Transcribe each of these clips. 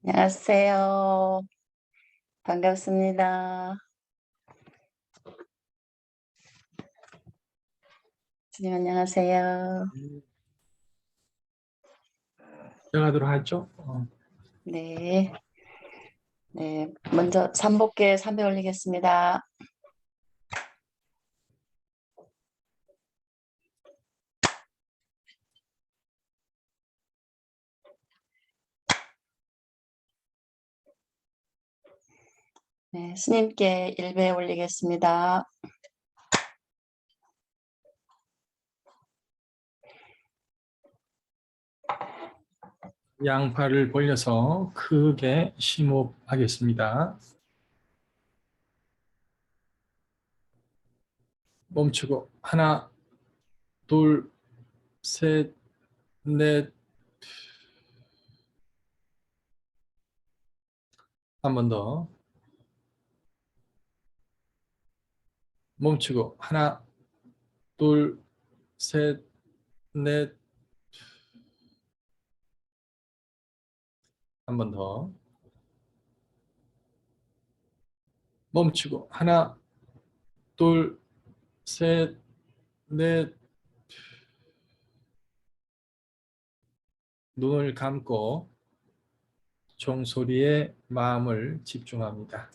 안녕하세요. 반갑습니다. 선생님 안녕하세요. 시작하도록 하죠. 네. 네. 먼저 삼복계 3배 올리겠습니다. 네. 스님께 1배 올리겠습니다. 양팔을 벌려서 크게 심호흡하겠습니다. 멈추고 하나, 둘, 셋, 넷. 한 번 더. 멈추고 하나, 둘, 셋, 넷. 한 번 더. 멈추고 하나, 둘, 셋, 넷. 눈을 감고 종소리에 마음을 집중합니다.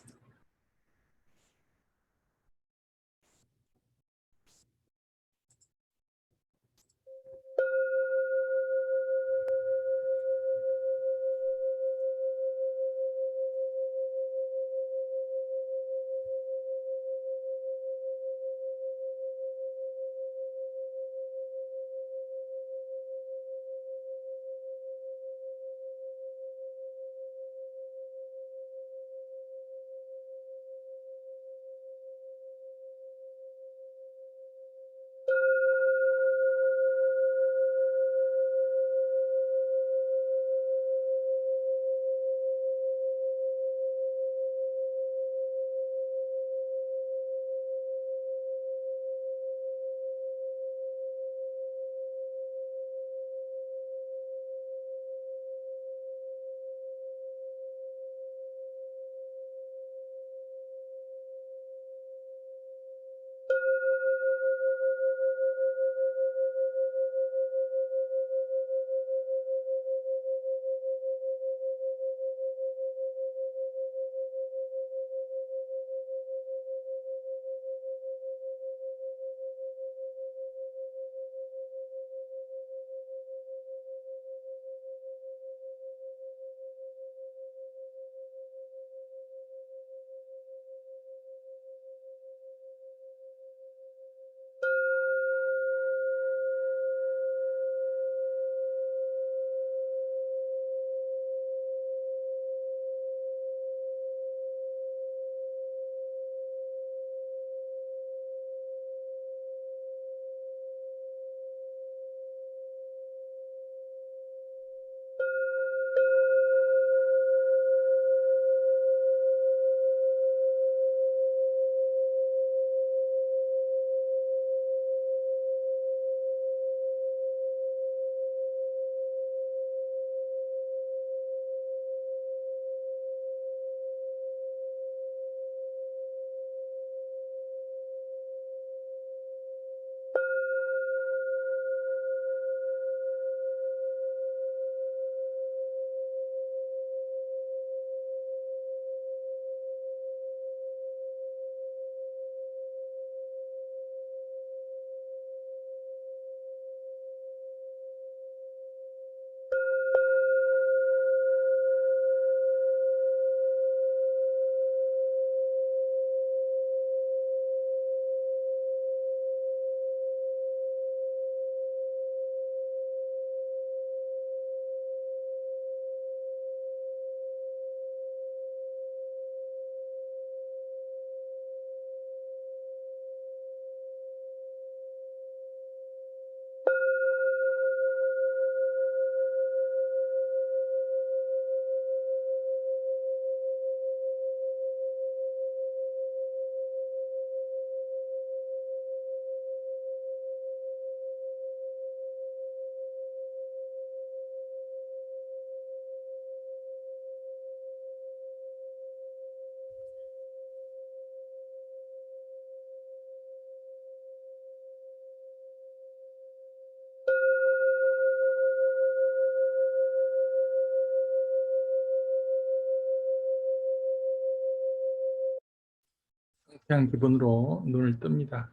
그냥 기분으로 눈을 뜹니다.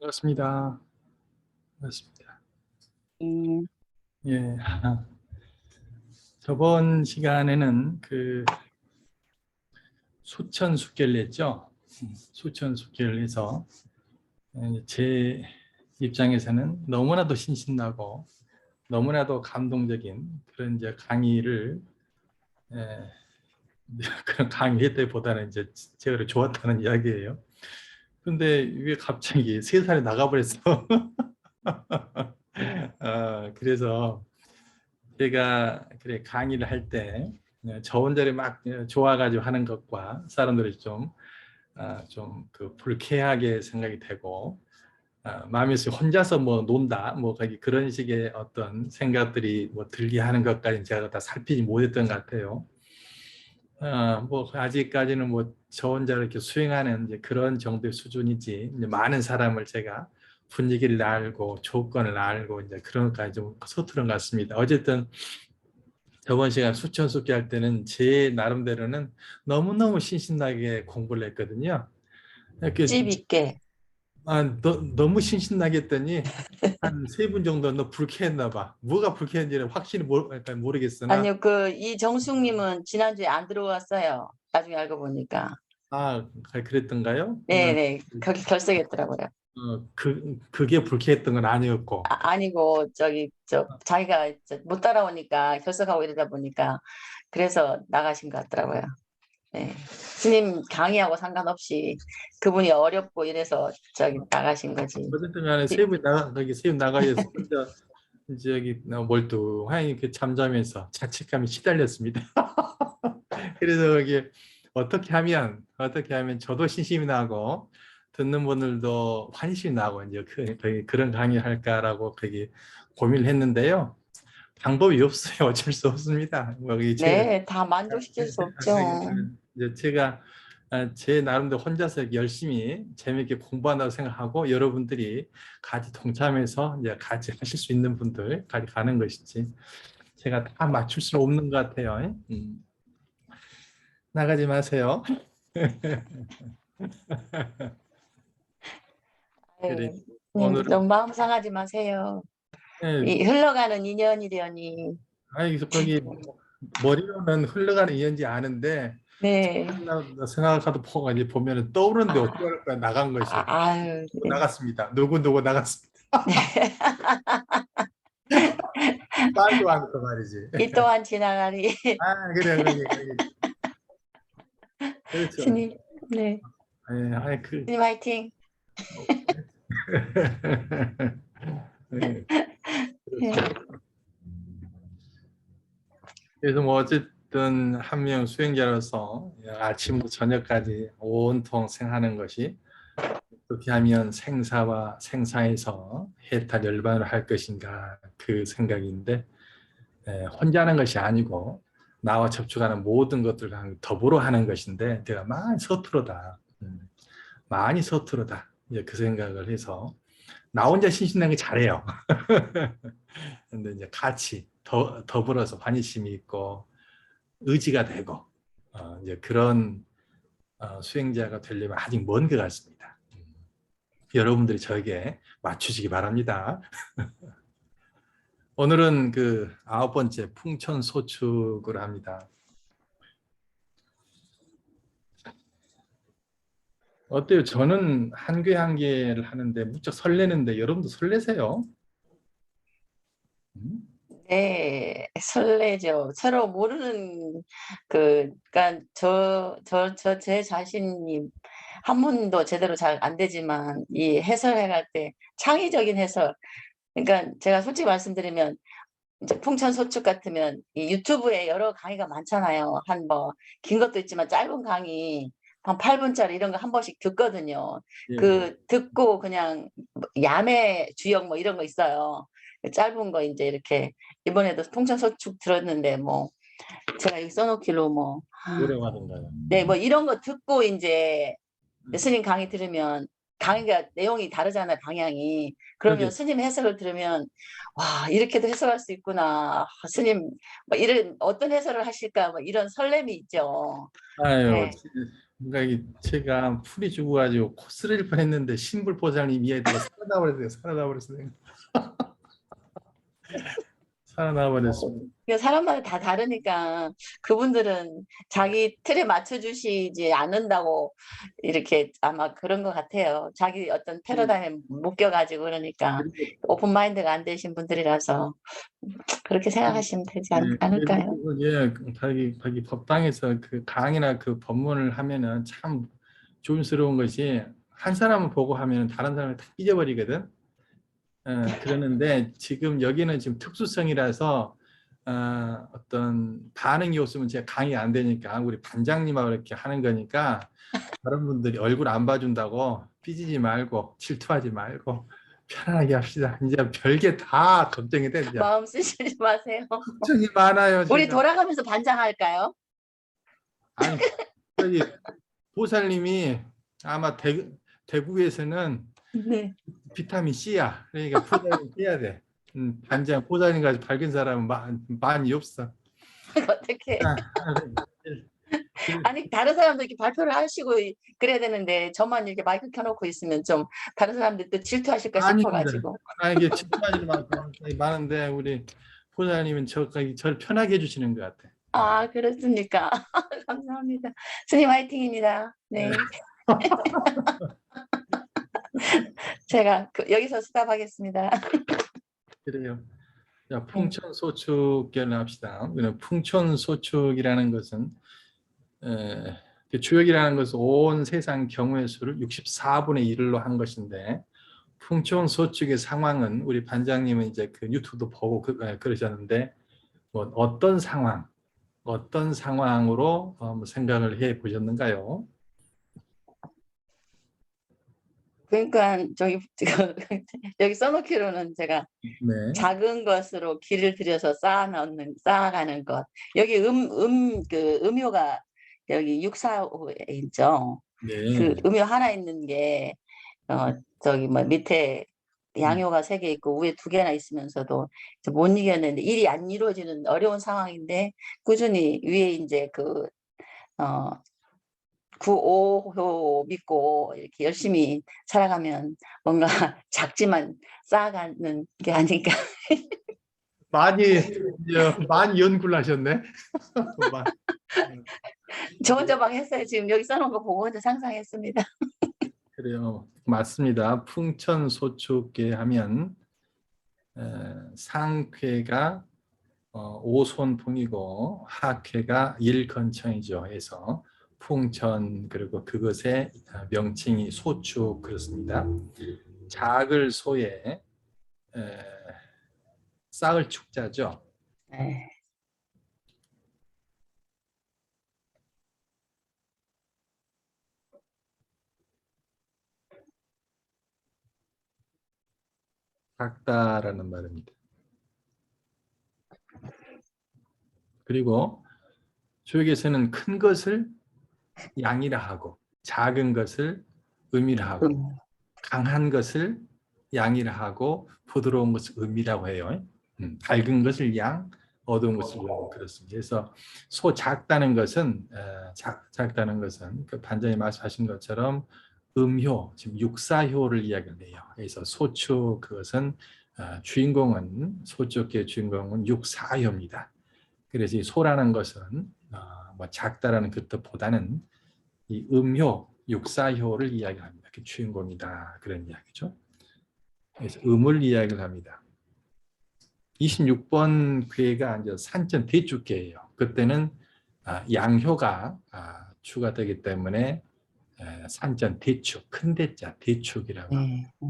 반갑습니다. 반갑습니다. 음, 예. 저번 시간에는 수천수결 했죠. 수천수결을 해서 제 입장에서는 너무나도 신신나고 너무나도 감동적인 그런 이제 강의를 에, 그런 강의했다기보다는 이제 제가 좋았다는 이야기예요. 근데 왜 갑자기 3살이 나가버렸어? 그래서 제가 그래 강의를 할 때 저 혼자를 막 좋아가지고 하는 것과 사람들이 좀 불쾌하게 생각이 되고 마음에서 혼자서 뭐 논다 뭐 그런 식의 어떤 생각들이 뭐 들게 하는 것까지 제가 다 살피지 못했던 것 같아요. 뭐 아직까지는 뭐 저 혼자 이렇게 수행하는 이제 그런 정도의 수준이지 이제 많은 사람을 제가 분위기를 알고 조건을 알고 이제 그런 것까지 좀 서투른 것 같습니다. 어쨌든 저번 시간 수천수기 할 때는 제 나름대로는 너무너무 신신나게 공부를 했거든요. 이렇게 집 있게. 너무 신신나게 했더니 한 3분 정도 너 불쾌했나 봐. 뭐가 불쾌한지는 확실히 약간 모르겠으나 아니요, 이정숙님은 지난주에 안 들어왔어요. 나중에 알고 보니까. 그랬던가요? 네네, 거기 결석했더라고요. 그게 불쾌했던 건 아니었고 아니고, 자기가 못 따라오니까 결석하고 이러다 보니까, 그래서 나가신 것 같더라고요. 네. 스님 강의하고 상관없이 그분이 어렵고 이래서 나가신 거지. 어쨌든 간에 세분 나가 있어서 혼자 이제 여기 멀뚱하니 이렇게 잠자면서 자책감이 시달렸습니다. 그래서 이게 어떻게 하면 저도 신심이 나고 듣는 분들도 환심이 나고 이제 그런 강의 할까라고 고민을 했는데요. 방법이 없어요. 어쩔 수 없습니다. 뭐 네, 다 만족시킬 수 없죠. 이제 제가 제 나름대로 혼자서 열심히 재미있게 공부한다고 생각하고 여러분들이 같이 동참해서 이제 같이 하실 수 있는 분들 같이 가는 것이지 제가 다 맞출 수는 없는 것 같아요. 나가지 마세요. 그래 아유, 오늘은 너무 마음 상하지 마세요. 예, 이 흘러가는 인연이려니. 그래서 거기 머리로는 흘러가는 이연지 아는데 네. 생각하다 이제 보면은 떠오르는데 아, 어떻게 할까 나간 것이 아유, 네. 나갔습니다. 누구 나갔습니다. 말도 안 했단 말이지. 이 또한 지나가리. 그래. 그렇죠. 스님, 네. 예, 스님 화이팅. 예, 네. 그렇죠. 그래서 뭐 어쨌든 한 명 수행자로서 아침부터 저녁까지 온통 생하는 것이 어떻게 하면 생사와 생사에서 해탈 열반을 할 것인가 그 생각인데 혼자 하는 것이 아니고 나와 접촉하는 모든 것들과 더불어 하는 것인데 제가 많이 서투르다. 많이 서투르다. 이제 그 생각을 해서 나 혼자 신신하게 잘해요. 근데 이제 같이 더불어서 환희심이 있고 의지가 되고 이제 그런 수행자가 되려면 아직 먼 것 같습니다. 여러분들이 저에게 맞추시기 바랍니다. 오늘은 그 9번째 풍천소축을 합니다. 어때요? 저는 한 개 한 개를 하는데 무척 설레는데 여러분도 설레세요? 음? 네, 설레죠. 서로 모르는 그러니까 제 자신이 한 번도 제대로 잘 안 되지만 이 해설해 갈 때 창의적인 해설. 그러니까 제가 솔직히 말씀드리면 이제 풍천소축 같으면 이 유튜브에 여러 강의가 많잖아요. 한 뭐 긴 것도 있지만 짧은 강의 한 8분짜리 이런 거 한 번씩 듣거든요. 예, 예. 그 듣고 그냥 뭐 야매 주역 뭐 이런 거 있어요. 짧은 거 이제 이렇게 이번에도 풍천소축 들었는데 뭐 제가 여기 써놓기로 뭐 노래하던가요. 네, 뭐 이런 거 듣고 이제 스님 강의 들으면 강의가 내용이 다르잖아요, 방향이. 그러면 그러게. 스님 해석을 들으면 와, 이렇게도 해석할 수 있구나. 스님 뭐 이런 어떤 해설을 하실까 뭐 이런 설렘이 있죠. 아유, 네. 뭔가 제가 풀이 죽어가지고 코스를 뻔했는데 신불 보살님 이야기가 살아나 버렸어요. 살아나 버렸어요. 살아나 버렸습니다. 그러니까 사람마다 다 다르니까 그분들은 자기 틀에 맞춰주시지 않는다고 이렇게 아마 그런 것 같아요. 자기 어떤 패러다임에 묶여가지고 그러니까 그리고 오픈 마인드가 안 되신 분들이라서 그렇게 생각하시면 되지 예, 않을까요? 예, 자기 법당에서 그 강의나 그 법문을 하면은 참 조심스러운 것이 한 사람을 보고 하면은 다른 사람을 다 잊어버리거든. 그러는데 지금 여기는 지금 특수성이라서 어떤 반응이 없으면 제가 강의 안 되니까 우리 반장님하고 이렇게 하는 거니까 다른 분들이 얼굴 안 봐준다고 삐지지 말고 질투하지 말고 편안하게 합시다. 이제 별게 다 걱정이 돼. 이제 마음 쓰시지 마세요. 걱정이 많아요, 우리 제가. 돌아가면서 반장할까요? 아니, 저기 보살님이 아마 대구에서는 네. 비타민 C야. 그러니까 보살님 해야 돼. 반장 보살님 같이 밝은 사람은 많이 없어. 어떻게? 아, 아니 다른 사람도 이렇게 발표를 하시고 그래야 되는데 저만 이렇게 마이크 켜놓고 있으면 좀 다른 사람들도 질투하실까 아닙니다. 싶어가지고. 이게 집중하는 많은데 우리 보살님은 저를 편하게 해주시는 것 같아. 아, 그렇습니까? 감사합니다. 스님 화이팅입니다. 네. 네. 제가 여기서 수답하겠습니다. 그래요. 자, 네. 풍천소축결을 합시다. 풍천소축이라는 것은 주역이라는 것은 온 세상 경우의 수를 64분의 1로 한 것인데 풍천소축의 상황은 우리 반장님은 이제 그 유튜브도 보고 그러셨는데 뭐 어떤 상황으로 뭐 생각을 해 보셨는가요? 그러니까 저기 여기 써놓기로는 제가 네, 작은 것으로 길을 들여서 쌓아가는 것. 여기 그 음효가 여기 645에 있죠. 그 네, 음효 하나 있는 게 저기 뭐 밑에 양효가 3개 있고 위에 2개나 있으면서도 못 이겼는데 일이 안 이루어지는 어려운 상황인데 꾸준히 위에 이제 어, 9, 5호 믿고 이렇게 열심히 살아가면 뭔가 작지만 쌓아가는 게 아닌가. 많이 연구를 하셨네. 마- 저 혼자 막 했어요. 지금 여기 써놓은 거 보고 혼자 상상했습니다. 그래요, 맞습니다. 풍천소축계 하면 상쾌가 오손풍이고 하쾌가 일건청이죠. 해서 풍천 그리고 그것의 명칭이 소축 그렇습니다. 작을 소에 싹을 축자죠. 네. 작다라는 말입니다. 그리고 조역에서는 큰 것을 양이라 하고 작은 것을 음이라 하고 음, 강한 것을 양이라 하고 부드러운 것을 음이라고 해요. 밝은 것을 양, 어두운 것을 음 그렇습니다. 그래서 작다는 것은 작다는 것은 그 반장이 말씀하신 것처럼 음효, 지금 육사효를 이야기를 해요. 그래서 소축 그것은 주인공은 소축의 주인공은 육사효입니다. 그래서 이 소라는 것은 뭐 작다라는 그 뜻보다는 이 음효, 육사효를 이야기합니다. 그 주인공이다 그런 이야기죠. 그래서 음을 이야기를 합니다. 26번 괴가 이제 산천 대축괴예요. 그때는 양효가 추가되기 때문에 산천 대축, 큰 대자 대축이라고 합니다. 네.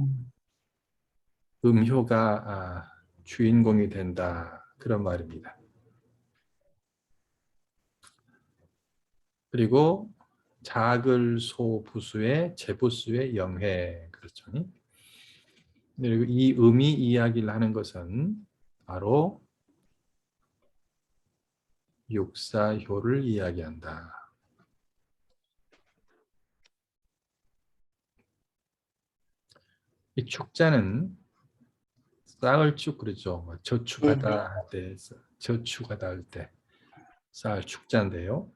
음효가 주인공이 된다 그런 말입니다. 그리고 자글소 부수의 제부수의 영해 그렇죠. 그리고 이 음이 이야기를 하는 것은 바로 육사효를 이야기한다. 이 축자는 쌀을 축 그러죠. 저축하다 할 때, 저축하다 할 때 쌀 축자인데요.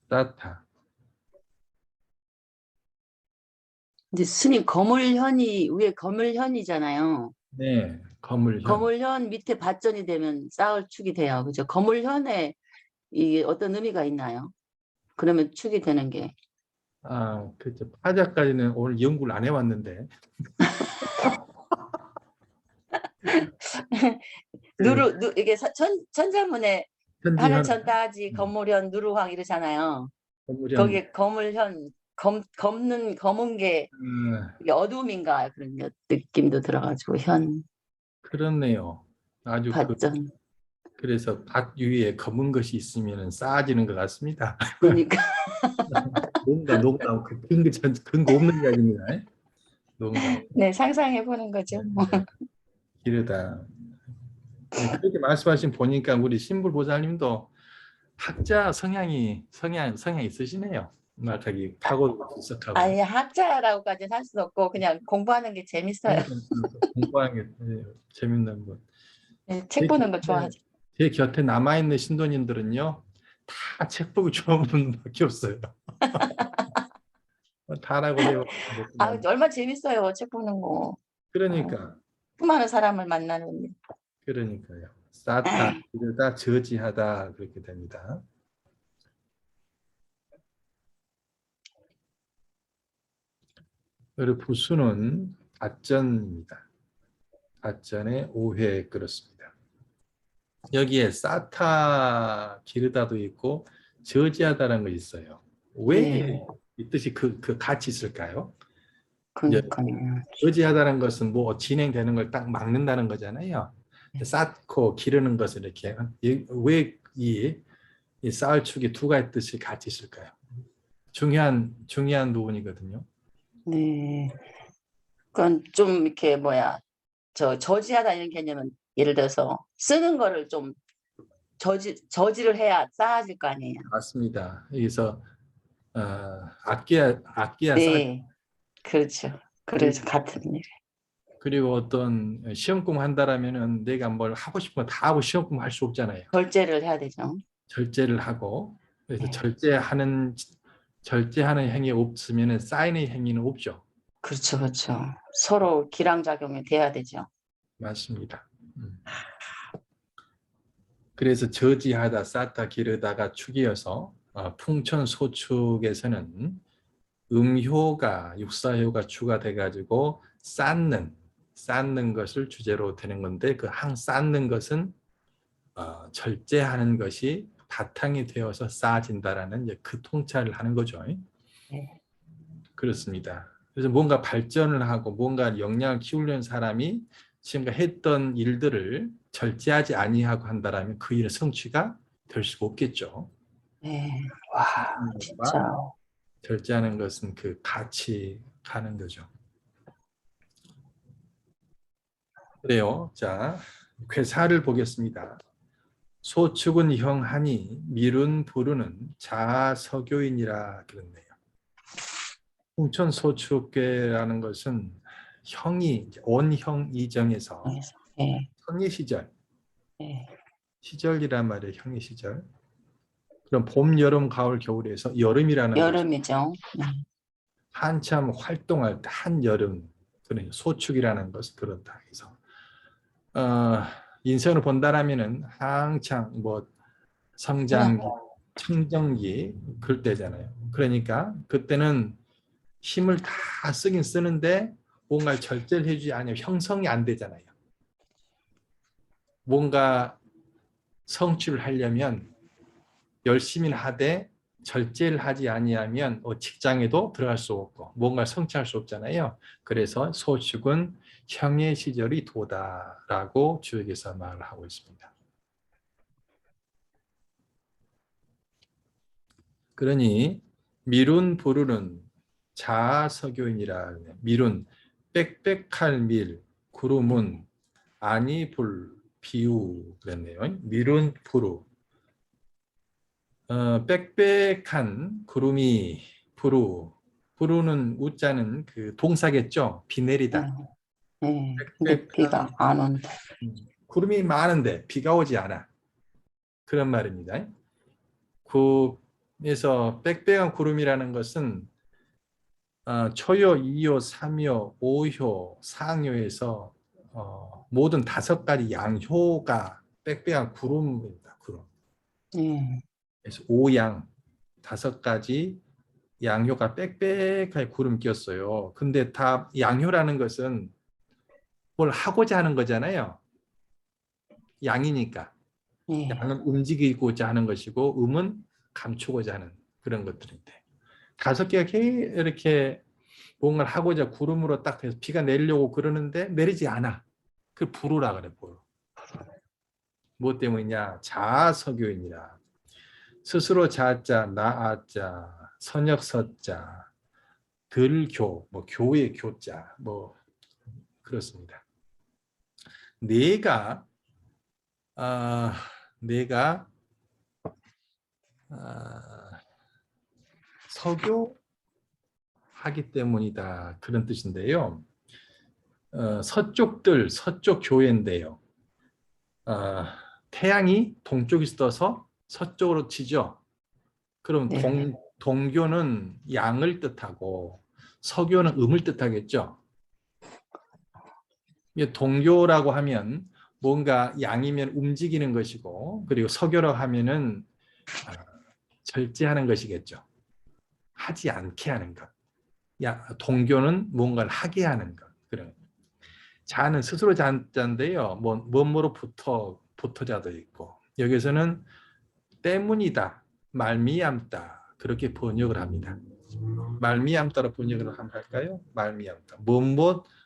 따타. 이제 스님 거물현이 위에 거물현이잖아요. 네, 거물현. 거물현 밑에 받전이 되면 쌀 축이 돼요. 그죠? 거물현에 이게 어떤 의미가 있나요? 그러면 축이 되는 게 그죠. 파자까지는 오늘 연구를 안 해왔는데. 이게 천자문에 현지현 하늘천 따지 거물현 누루황 이러잖아요. 거물현. 거기에 거물현 검은 게 이게 어둠인가 그런 느낌도 들어가지고 현 그렇네요. 아주 받전 그래서 밭 위에 검은 것이 있으면 쌓아지는 것 같습니다. 그러니까 농담 근거 없는 이야기입니다. 농담. 네 상상해 보는 거죠. 뭐. 기르다. 네, 그렇게 말씀하신 보니까 우리 신불 보살님도 학자 성향이 있으시네요. 막하기 파고 분석하고 아예 학자라고까지는 할 수는 없고 그냥 공부하는 게 재밌어요. 공부하는 게 재밌는 분. 네, 책 보는 거 좋아하죠. 제 곁에 남아 있는 신도님들은요 다 책 보기 좋은 분밖에 없어요. 다라고 해요. 얼마 재밌어요 책 보는 거. 그러니까 수많은 사람을 만나는. 그러니까요. 쌓다, 기르다, 저지하다 그렇게 됩니다. 그리고 부수는 밭전입니다. 밭전의 5회 그렇습니다. 여기에 쌓다, 기르다도 있고 저지하다라는 거 있어요. 왜 네. 이 뜻이 그 같이 있을까요? 이제 그러니까요. 저지하다는 것은 뭐 진행되는 걸 딱 막는다는 거잖아요. 쌓고 기르는 것을 이렇게 왜 이 쌓을축이 두 가지 뜻이 같이 있을까요? 중요한 부분이거든요. 네. 그건 좀 이렇게 저지하다 이런 개념은 예를 들어서 쓰는 거를 좀 저지를 해야 쌓아질 거 아니에요. 맞습니다. 여기서 아끼야 쌓. 네, 그렇죠. 그래서 같은 일. 그리고 어떤 시험공 한다라면은 내가 뭘 하고 싶은 거 다 하고 시험공 할 수 없잖아요. 절제를 해야 되죠. 절제를 하고 그래서 네. 절제하는 행위 없으면은 쌓이는 행위는 없죠. 그렇죠, 그렇죠. 서로 기량작용이 돼야 되죠. 맞습니다. 그래서 저지하다, 쌓다, 기르다가 축이어서 풍천소축에서는 음효가 육사효가 추가돼 가지고 쌓는 것을 주제로 되는 건데 그 쌓는 것은 절제하는 것이 바탕이 되어서 쌓아진다라는 이제 그 통찰을 하는 거죠. 네. 그렇습니다. 그래서 뭔가 발전을 하고 뭔가 역량을 키우려는 사람이 지금까지 했던 일들을 절제하지 아니하고 한다라면 그 일의 성취가 될 수가 없겠죠. 네. 와, 진짜. 절제하는 것은 그 같이 가는 거죠. 그래요. 자, 괴사를 보겠습니다. 소축은 형하니 미룬 부르는 자서교인이라 그랬네요. 풍천소축괴라는 것은 형이 원형 이정에서 네. 형의 시절, 네. 시절이란 말이에요. 형의 시절. 그럼 봄, 여름, 가을, 겨울에서 여름이라는 것이 여름이죠. 한참 활동할 때 한여름, 그러니까 소축이라는 것을 그렇다 해서 인생을 본다라면은 한창 뭐 성장기, 청정기 그때잖아요. 그러니까 그때는 힘을 다 쓰긴 쓰는데 뭔가 절제를 해주지 않으면 형성이 안 되잖아요. 뭔가 성취를 하려면 열심히 하되 절제를 하지 아니하면 직장에도 들어갈 수 없고 뭔가 성취할 수 없잖아요. 그래서 소축은 형의 시절이 도다라고 주역에서 말을 하고 있습니다. 그러니 밀운 부르는 자아서교인이라. 밀운 빽빽할 밀, 구름은 아니 불 비우 그랬네요. 밀운 부르 빽빽한 구름이 부르는 우자는 그 동사겠죠. 비 내리다. 근데 비가 빽빽한 안 온다. 구름이 많은데 비가 오지 않아. 그런 말입니다. 그래서 빽빽한 구름이라는 것은 초요, 이요, 삼요, 오효, 상효에서 모든 5가지 양효가 빽빽한 구름입니다. 구름. 예. 그래서 오양 5가지 양효가 빽빽하게 구름 꼈어요. 근데 다 양효라는 것은 뭘 하고자 하는 거잖아요. 양이니까. 예. 양은 움직이고자 하는 것이고 음은 감추고자 하는 그런 것들인데 5개가 이렇게 뭔가를 하고자 구름으로 딱 해서 비가 내리려고 그러는데 내리지 않아. 그 불우라 그래. 불우. 무엇 때문이냐? 자아서교인이라. 스스로 자자, 나아자, 선역서자, 들교, 뭐 교의 교자, 뭐 그렇습니다. 내가 내가 서교하기 때문이다. 그런 뜻인데요. 서쪽들, 서쪽 교회인데요. 태양이 동쪽에 떠서 서쪽으로 치죠. 그럼 네. 동교는 양을 뜻하고 서교는 음을 뜻하겠죠. 동교라고 하면 뭔가 양이면 움직이는 것이고 그리고 서교라고 하면은 절제하는 것이겠죠. 하지 않게 하는 것. 동교는 뭔가를 하게 하는 것. 그런. 자는 스스로 자인데요. 뭐뭐로 붙어자도 있고 여기서는 때문이다, 말미암다 그렇게 번역을 합니다. 말미암다로 번역을 한번 할까요? 말미암다.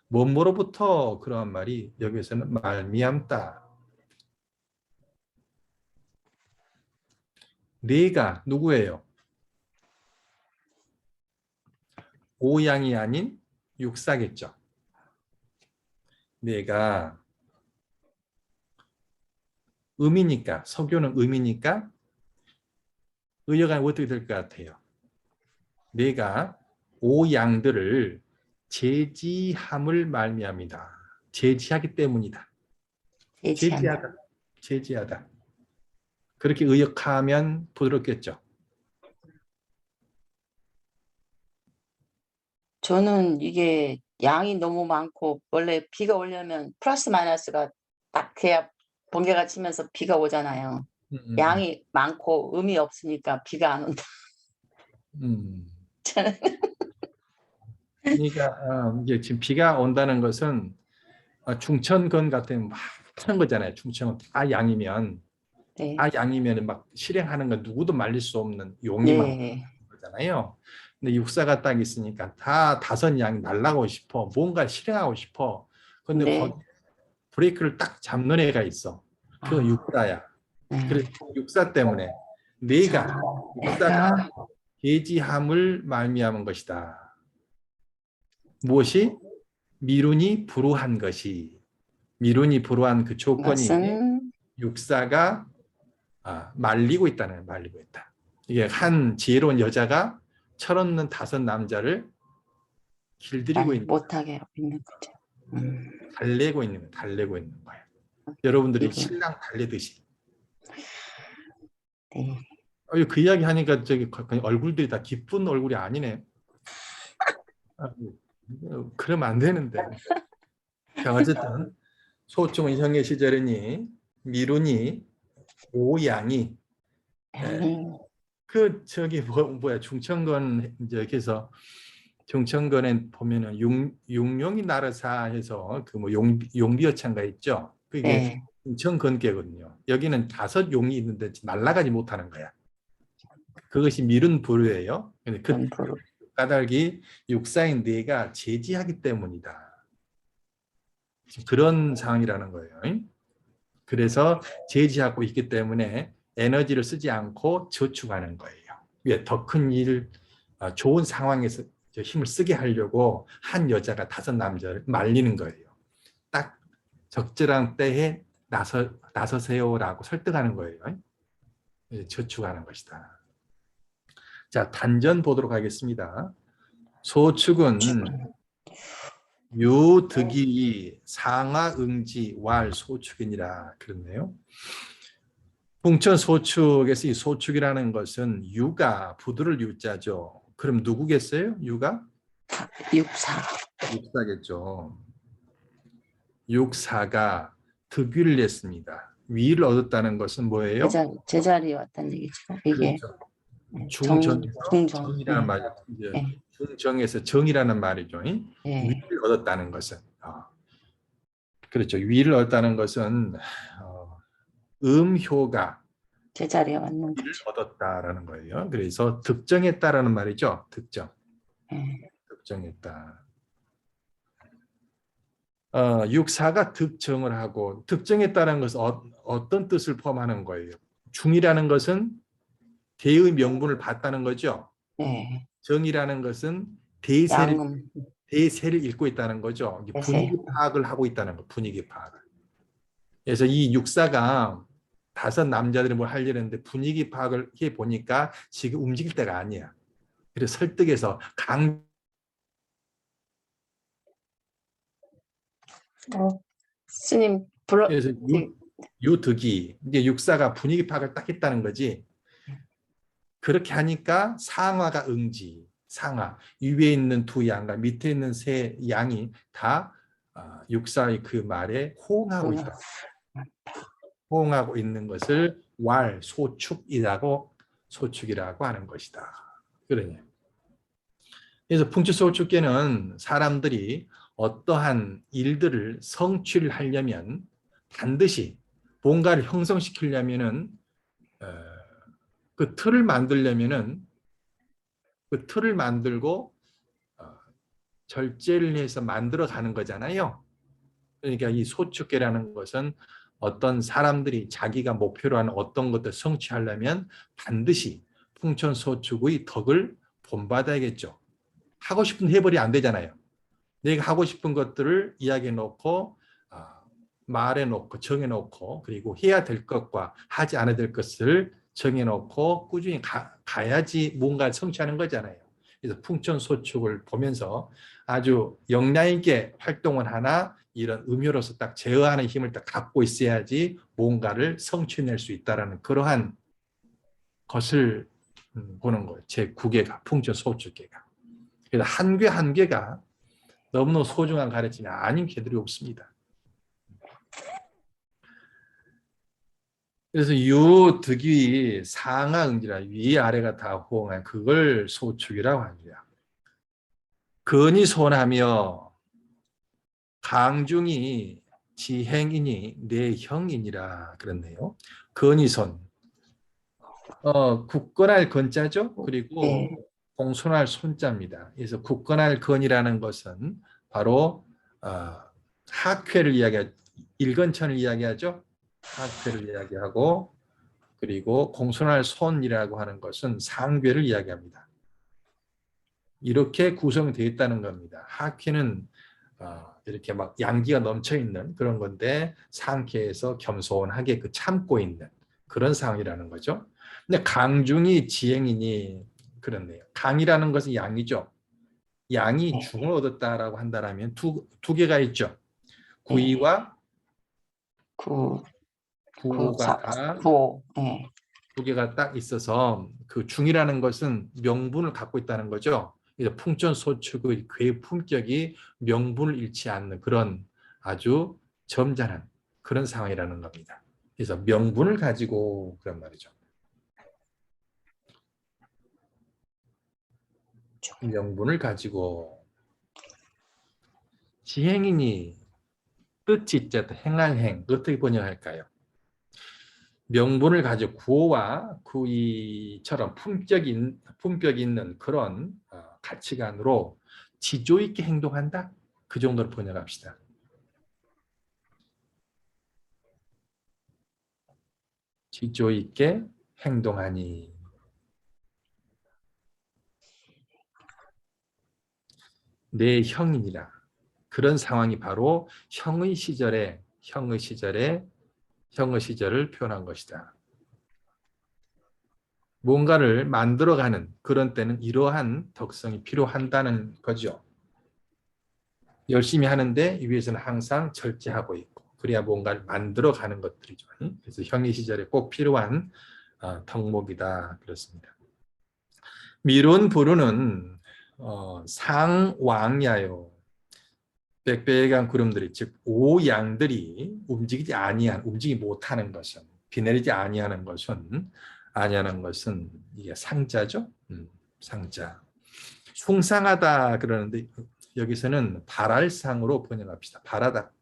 뭐뭐로부터 그러한 말이 여기서는 말미암다. 내가 누구예요? 오양이 아닌 육사겠죠. 내가 음이니까 서교는 음이니까 의역은 어떻게 될 것 같아요? 내가 오양들을 제지함을 말미암이다. 제지하기 때문이다. 예지한다. 제지하다. 제지하다. 그렇게 의역하면 부드럽겠죠. 저는 이게 양이 너무 많고 원래 비가 오려면 플러스 마이너스가 딱 돼야 번개가 치면서 비가 오잖아요. 음, 음, 양이 많고 음이 없으니까 비가 안 온다. 음. 저는 그러니까 이제 지금 비가 온다는 것은 중천건 같은 막 하는 거잖아요. 중천은 다 양이면 네. 막 실행하는 건 누구도 말릴 수 없는 용이 많은 네. 거잖아요. 근데 육사가 딱 있으니까 다 5양이 날라가고 싶어. 뭔가 실행하고 싶어. 근데 네. 브레이크를 딱 잡는 애가 있어. 그건 육사야. 그래서 육사 때문에 내가 자, 육사가 내가 계지함을 말미암은 것이다. 무엇이? 미룬이 불우한 것이. 미룬이 불우한 그 조건이 것은 육사가 말리고 있다는 말리고 있다. 이게 한 지혜로운 여자가 철없는 5 남자를 길들이고 말 있는 거야. 못하게 있는 거죠. 달래고 있는 거야. 여러분들이 이거 신랑 달래듯이. 네. 그 이야기 하니까 저기 얼굴들이 다 기쁜 얼굴이 아니네. 그러면 안 되는데. 자, 어쨌든 소충은 형의 시절이니 미루니 오양이 음, 그 저기 뭐야 충청권 저기서 충청권에 보면은 용용이 나르사 해서 그 뭐 용비어창가 있죠. 그게 네, 충청권계거든요. 여기는 5용이 있는데 날아가지 못하는 거야. 그것이 미룬 부류예요. 근데 그 연포로. 까닭이 육사인 뇌가 제지하기 때문이다. 그런 상황이라는 거예요. 그래서 제지하고 있기 때문에 에너지를 쓰지 않고 저축하는 거예요. 더 큰 일, 좋은 상황에서 힘을 쓰게 하려고 한 여자가 5 남자를 말리는 거예요. 딱 적절한 때에 나서세요라고 설득하는 거예요. 저축하는 것이다. 자, 단전 보도록 하겠습니다. 소축은 유득이 상하응지 왈 소축이니라 그렇네요. 풍천 소축에서 이 소축이라는 것은 유가 부두를 유자죠. 그럼 누구겠어요? 유가? 육사. 육사겠죠. 육사가 득위를 냈습니다. 위를 얻었다는 것은 뭐예요? 제자리에 왔다는 얘기죠. 이게 그렇죠. 정, 중정에서 중정. 정이라는 예, 말이 이제 예, 중정에서 정이라는 말이죠. 예. 위를 얻었다는 것은 그렇죠. 위를 얻었다는 것은 음효가 제자리에 왔는 위를 거죠. 얻었다라는 거예요. 그래서 득정했다라는 말이죠. 득정. 예. 득정했다. 육사가 득정을 하고 득정했다는 것은 어떤 뜻을 포함하는 거예요? 중이라는 것은 대의 명분을 봤다는 거죠. 예. 정이라는 것은 대세를 양음, 대세를 읽고 있다는 거죠. 이게 대세. 분위기 파악을 하고 있다는 거, 분위기 파악을. 그래서 이 육사가 5 남자들이 뭘 하려고 했는데 분위기 파악을 해 보니까 지금 움직일 때가 아니야. 그래서 설득해서 스님, 불러, 그래서 유득이 이제 육사가 분위기 파악을 딱 했다는 거지. 그렇게 하니까 상화가 응지, 상하 위에 있는 2양과 밑에 있는 3양이 다 육사의 그 말에 호응하고 있다. 호응하고 있는 것을 소축이라고 하는 것이다. 그러냐. 그래서 풍추소축계는 사람들이 어떠한 일들을 성취하려면 반드시 뭔가를 형성시키려면은 그 틀을 만들려면은 그 틀을 만들고 절제를 해서 만들어 가는 거잖아요. 그러니까 이 소축계라는 것은 어떤 사람들이 자기가 목표로 하는 어떤 것을 성취하려면 반드시 풍천소축의 덕을 본받아야겠죠. 하고 싶은 해버리 안 되잖아요. 내가 하고 싶은 것들을 이야기해 놓고 말해 놓고 정해 놓고 그리고 해야 될 것과 하지 않아야 될 것을 정해 놓고 꾸준히 가야지 뭔가를 성취하는 거잖아요. 그래서 풍천소축을 보면서 아주 역량 있게 활동을 하나 이런 음효로서 딱 제어하는 힘을 딱 갖고 있어야지 뭔가를 성취해낼 수 있다는 그러한 것을 보는 거예요. 제9계가 풍천소축계가. 그래서 한 개 한 개가 너무너무 소중한 가르침이 아닌 개들이 없습니다. 그래서 유득이 상하응지라 위아래가 다 호응한 그걸 소축이라고 합니다. 근이 손하며 강중이 지행이니 내 형이니라 그렇네요. 근이 손. 굳건할 건자죠. 그리고 예. 공손할 손자입니다. 그래서 굳건할 건이라는 것은 바로 학회를 이야기하죠. 일건천을 이야기하죠. 학회를 이야기하고 그리고 공손할 손이라고 하는 것은 상괴를 이야기합니다. 이렇게 구성되어 있다는 겁니다. 학회는 이렇게 막 양기가 넘쳐 있는 그런 건데 상쾌해서 겸손하게 그 참고 있는 그런 상황이라는 거죠. 근데 강중이 지행이니 그렇네요. 강이라는 것은 양이죠. 양이 예. 중을 얻었다라고 한다면 두 개가 있죠. 예. 구이와 구, 구호가 다 구호. 예. 두 개가 딱 있어서 그 중이라는 것은 명분을 갖고 있다는 거죠. 그래서 풍천소축의 괴 품격이 명분을 잃지 않는 그런 아주 점잖은 그런 상황이라는 겁니다. 그래서 명분을 가지고 그런 말이죠. 명분을 가지고 지행이니 뜻이 있다 행할 행 어떻게 번역할까요? 명분을 가지고 구호와 구이처럼 품격 있는 그런 가치관으로 지조 있게 행동한다. 그 정도로 번역합시다. 지조 있게 행동하니 내 형이니라. 그런 상황이 바로 형의 시절을 표현한 것이다. 뭔가를 만들어가는 그런 때는 이러한 덕성이 필요한다는 거죠. 열심히 하는데 위에서는 항상 절제하고 있고 그래야 뭔가를 만들어가는 것들이죠. 그래서 형의 시절에 꼭 필요한 덕목이다 그렇습니다. 미론 부르는 상왕야요. 빽빽한 구름들이 즉 오양들이 움직이지 못하는 것은 비 내리지 아니하는 것은 이게 상자죠. 상자. 숭상하다 그러는데 여기서는 발알상으로 번역합시다. 바라다.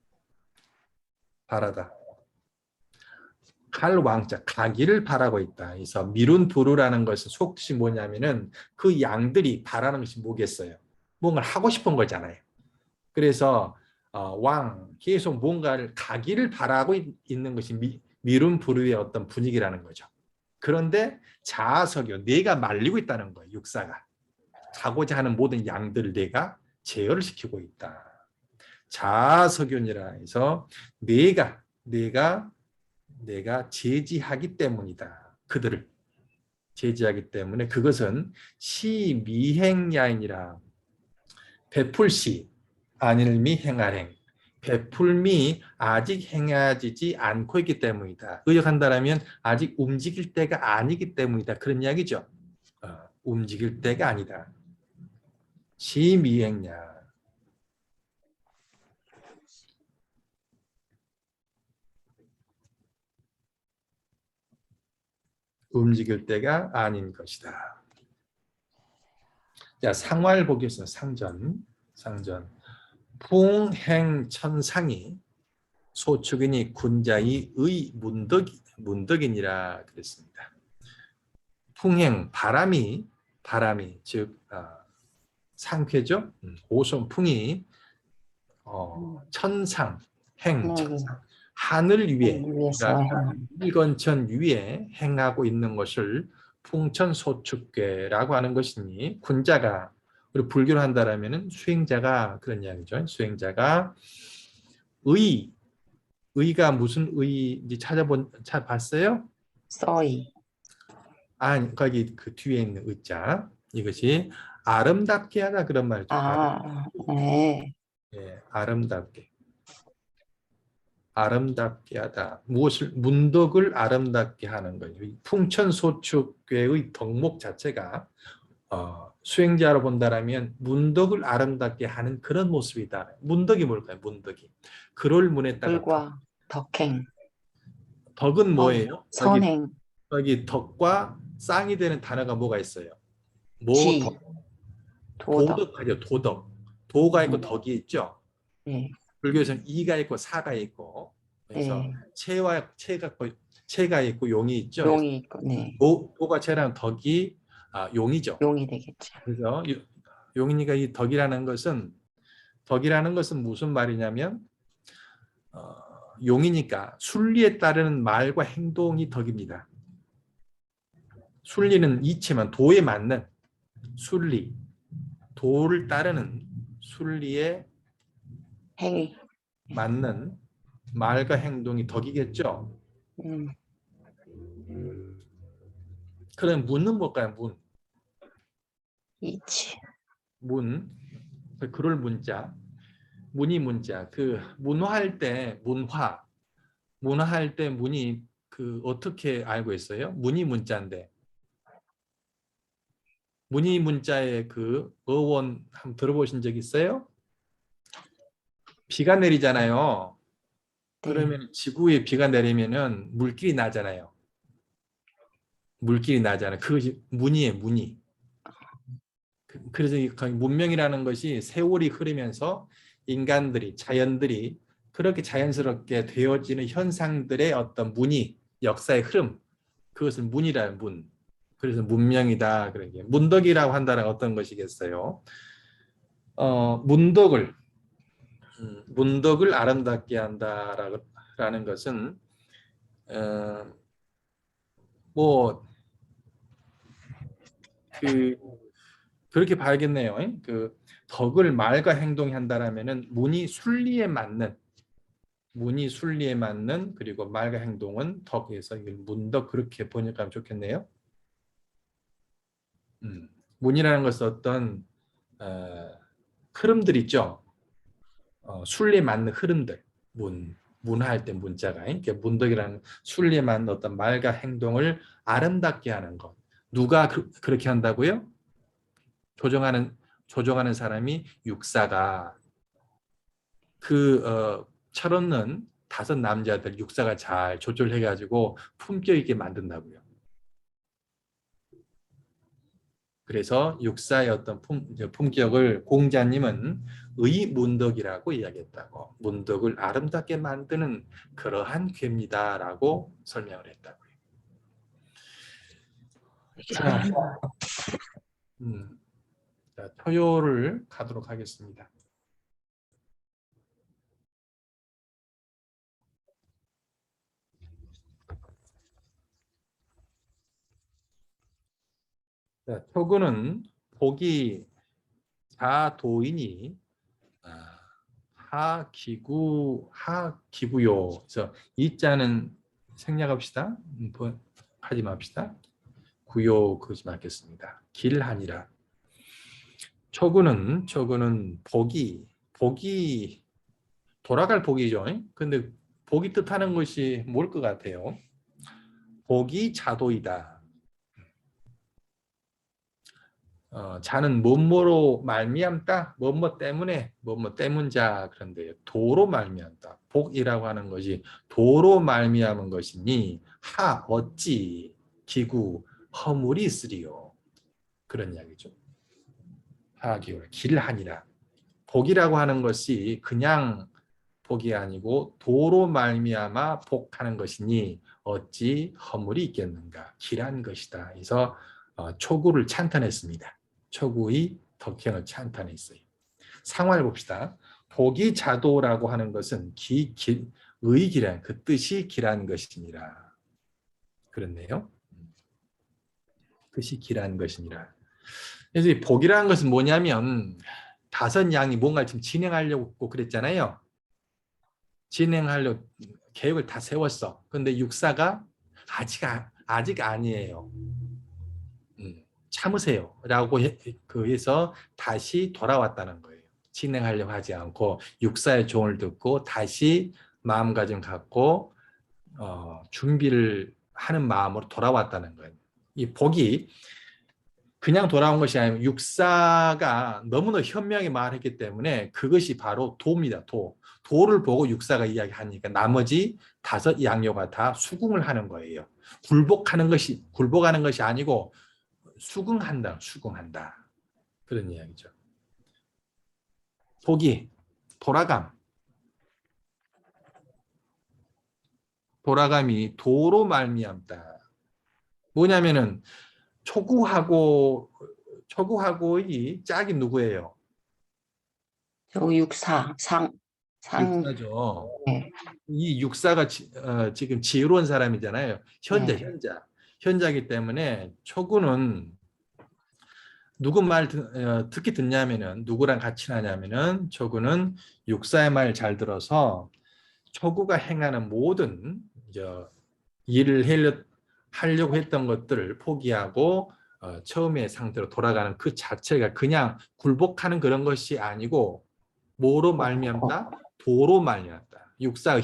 칼왕자 가기를 바라고 있다. 그래서 미룬부르라는 것은 속시 뭐냐면은 그 양들이 바라는 것이 뭐겠어요? 뭔가를 하고 싶은 거잖아요. 그래서 계속 뭔가를 가기를 바라고 있는 것이 미룬부르의 어떤 분위기라는 거죠. 그런데 자아석유 내가 말리고 있다는 거예요. 육사가. 가고자 하는 모든 양들을 내가 제어를 시키고 있다. 자아석윤이라 해서 내가 제지하기 때문이다. 그들을 제지하기 때문에 그것은 시미행야이니라. 베풀시 아닐미 행할행. 베풀미 아직 행해지지 않고 있기 때문이다. 의역한다면 아직 움직일 때가 아니기 때문이다. 그런 이야기죠. 움직일 때가 아니다. 시미행야. 움직일 때가 아닌 것이다. 자, 상활 보겠습니다. 상전. 풍행천상이 소축이니 군자의 의 문덕이니라 그랬습니다. 풍행 바람이 즉 상쾌죠. 오손풍이 천상 하늘 위에 그러니까 일건천 위에 행하고 있는 것을 풍천소축괴라고 하는 것이니 군자가 우리 불교로 한다라면은 수행자가 그런 이야기죠. 수행자가 의가 무슨 의인지 찾아봤어요? 써이. 거기 그 뒤에 있는 의자 이것이 아름답게 하다 그런 말이죠. 네. 예, 아름답게 하다. 문덕을 아름답게 하는 거예요. 풍천소축괴의 덕목 자체가 수행자로 본다라면 문덕을 아름답게 하는 그런 모습이다. 문덕이 뭘까요? 문덕이. 그럴 문에다가 불과 덕행. 덕은 뭐예요? 선행. 여기 덕과 쌍이 되는 단어가 뭐가 있어요? 지. 도덕. 도덕하죠. 도덕. 도가 있고 덕이 있죠. 네. 불교에서는 이가 있고 사가 있고 그래서 체가 있고 용이 있죠. 용이 있고, 네. 도가 체라는 덕이 용이죠. 용이 되겠죠. 그래서 용이니까 이 덕이라는 것은 무슨 말이냐면 용이니까 순리에 따르는 말과 행동이 덕입니다. 순리는 이치만 도에 맞는 순리, 도를 따르는 순리에 행위. 맞는 말과 행동이 덕이겠죠. 그럼 문은 뭘까요? 이치. 그럴 문자, 문이 문자. 그 문화할 때 문이 그 어떻게 알고 있어요? 문이 문자인데. 문이 문자의 그 어원 한번 들어보신 적 있어요? 비가 내리잖아요. 네. 그러면 지구에 비가 내리면은 물길이 나잖아요. 물길이 나잖아요. 그것이 문이에요, 문이. 그래서 이 문명이라는 것이 세월이 흐르면서 인간들이, 자연들이 그렇게 자연스럽게 되어지는 현상들의 어떤 문이, 역사의 흐름, 그것을 문이라는 문. 그래서 문명이다. 그러게. 문덕이라고 한다는 어떤 것이겠어요? 문덕을 아름답게 한다라는 것은 어, 뭐 그 그렇게 봐야겠네요. 그 덕을 말과 행동이 한다라면은 문이 순리에 맞는 그리고 말과 행동은 덕에서 문덕 그렇게 번역하면 좋겠네요. 문이라는 것은 어떤 어, 흐름들 있죠. 순리에 맞는 흐름들. 문화할 때 문자가 이렇게 문덕이라는 순리에 맞는 어떤 말과 행동을 아름답게 하는 것. 누가 그렇게 한다고요? 조종하는 사람이 육사가 철없는 다섯 남자들 육사가 잘 조절해가지고 품격 있게 만든다고요. 그래서 육사의 어떤 품격을 공자님은 의문덕이라고 이야기했다고. 문덕을 아름답게 만드는 그러한 괴입니다라고 설명을 했다고요. 자, 토요를 가도록 하겠습니다. 자, 토구는 복이 자도이니 하기구요. 그래서 이 자는 생략합시다. 하지 맙시다. 구요 그지 맞겠습니다. 길하니라. 초구는 복이 돌아갈 복이죠. 근데 복이 뜻하는 것이 뭘 것 같아요? 복이 자도이다. 자는 뭐뭐로 말미암다, 뭐뭐 때문에, 뭐뭐 때문자 그런데 도로 말미암다. 복이라고 하는 것이 도로 말미암은 것이니 어찌 기구 허물이 있으리요. 그런 이야기죠. 하기울 길하니라. 복이라고 하는 것이 그냥 복이 아니고 도로 말미암아 복하는 것이니 어찌 허물이 있겠는가. 길한 것이다. 그래서 초구를 찬탄했습니다. 초구의 덕행을 찬탄했어요. 상화를 봅시다. 복이 자도라고 하는 것은 의기란 그 뜻이 길한 것이니라. 그렇네요. 뜻이 길한 것이니라. 그래서 이 복이라는 것은 뭐냐면 다섯 양이 뭔가를 지금 진행하려고 그랬잖아요. 진행하려고 계획을 다 세웠어. 근데 육사가 아직 아니에요. 참으세요. 라고 해서 다시 돌아왔다는 거예요. 진행하려고 하지 않고 육사의 조언을 듣고 다시 마음가짐 갖고 준비를 하는 마음으로 돌아왔다는 거예요. 이 복이 그냥 돌아온 것이 아니고 육사가 너무나 현명하게 말했기 때문에 그것이 바로 도입니다. 도를 보고 육사가 이야기하니까 나머지 다섯 양요가 다 수긍을 하는 거예요. 굴복하는 것이 아니고 수긍한다. 그런 이야기죠. 복이 돌아감이 도로 말미암다. 뭐냐면은 초구하고의 짝이 누구예요? 저 육사, 상, 육사죠. 네, 이 육사가 지금 지혜로운 사람이잖아요. 네. 현자이기 때문에 초구는 누구 말 듣기 듣냐면은 누구랑 같이 하냐면은 초구는 육사의 말 잘 들어서 초구가 행하는 모든 일을 하려고 했던 것들을 포기하고 처음의 상태로 돌아가는 그 자체가 그냥 굴복하는 그런 것이 아니고 뭐로 말미암다? 도로 말미암다. 육사의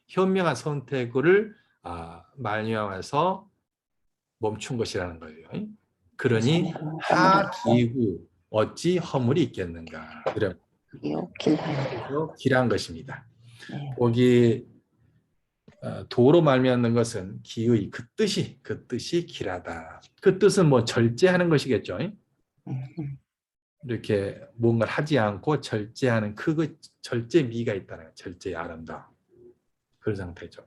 현명한 선택을 말미암아서 멈춘 것이라는 거예요. 그러니 선행은 하기구 어찌 허물이 있겠는가. 그래서 기요 길하니. 길한 것입니다. 네. 거기 도로 말미암는 것은 기의 그 뜻이 길하다. 그 뜻은 뭐 절제하는 것이겠죠. 음. 이렇게 뭔가를 하지 않고 절제하는 그 절제미가 있다는 거예요. 절제의 아름다움. 그런 상태죠.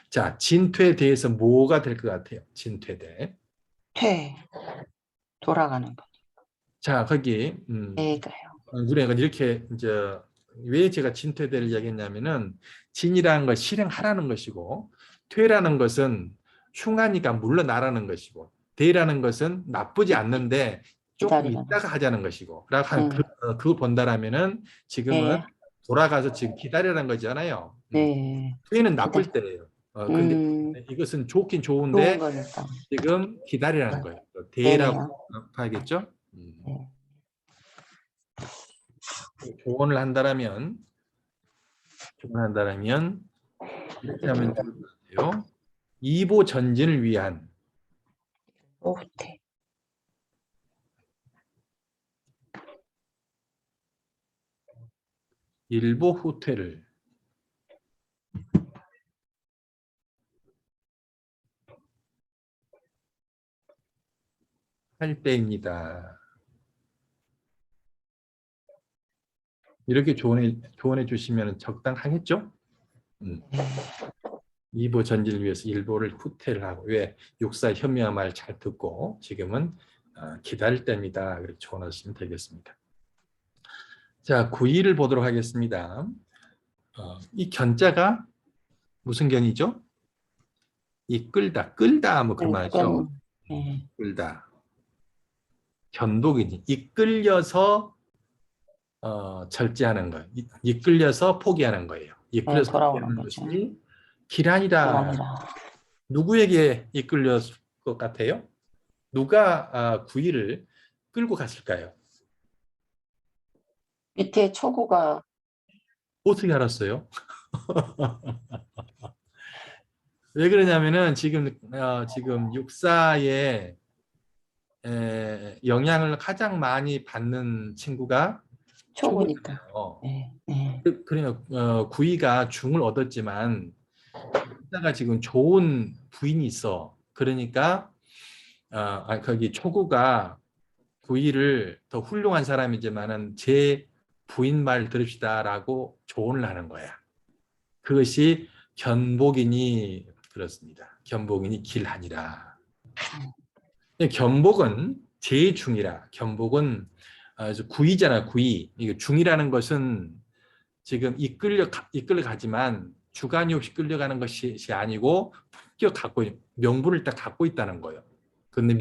자, 진퇴에 대해서 뭐가 될 것 같아요? 진퇴대. 퇴 돌아가는 거. 자, 거기 내가요. 우리가 이렇게 이제 왜 제가 진퇴대를 이야기했냐면은 진이라는 건 실행하라는 것이고 퇴라는 것은 흉하니까 물러나라는 것이고 대라는 것은 나쁘지 않는데 조금 기다리라는. 있다가 하자는 것이고 라고 한 네. 그거 본다라면은 지금은 네. 돌아가서 지금 기다리라는 거잖아요. 네. 퇴는 기다려. 나쁠 때예요. 근데 이것은 좋긴 좋은 좋은데 거니까. 지금 기다리라는 거예요. 대라고 네네요. 봐야겠죠? 네. 조언한다라면 이렇게 하면 좋을 것 같아요. 이보 전진을 위한 오태. 일보 후퇴를 할 때입니다. 이렇게 조언해 주시면 적당하겠죠? 이보 전진을 위해서 일보를 후퇴를 하고 왜 육사 현명한 말 잘 듣고 지금은 기다릴 때입니다. 그렇게 조언하시면 되겠습니다. 자, 9위를 보도록 하겠습니다. 이 견자가 무슨 견이죠? 끌다 뭐 그런 말이죠. 그건 네. 끌다. 견독이니 이끌려서 절제하는 거예요. 이끌려서 포기하는 거예요. 네, 이끌려서 돌아오는 포기하는 거죠. 것이 길 길아니라. 아니라. 누구에게 이끌렸을 것 같아요? 누가 구이를 끌고 갔을까요? 밑에 초구가 어떻게 알았어요? 왜 그러냐면은 지금 육사의 영향을 가장 많이 받는 친구가 초구니까. 초보잖아요. 네. 네. 그러니까 구이가 중을 얻었지만 육사가 지금 좋은 부인이 있어. 그러니까 거기 초구가 구이를 더 훌륭한 사람이지만은 제 부인 말 들읍시다라고 조언을 하는 거야. 그것이 견복이니 그렇습니다. 견복이니 길하니라. 견복은 제중이라. 견복은 구이잖아, 구이. 이게 중이라는 것은 지금 이끌려 가지만 주관이 없이 끌려가는 것이 아니고 품격 명분을 딱 갖고 있다는 거예요. 근데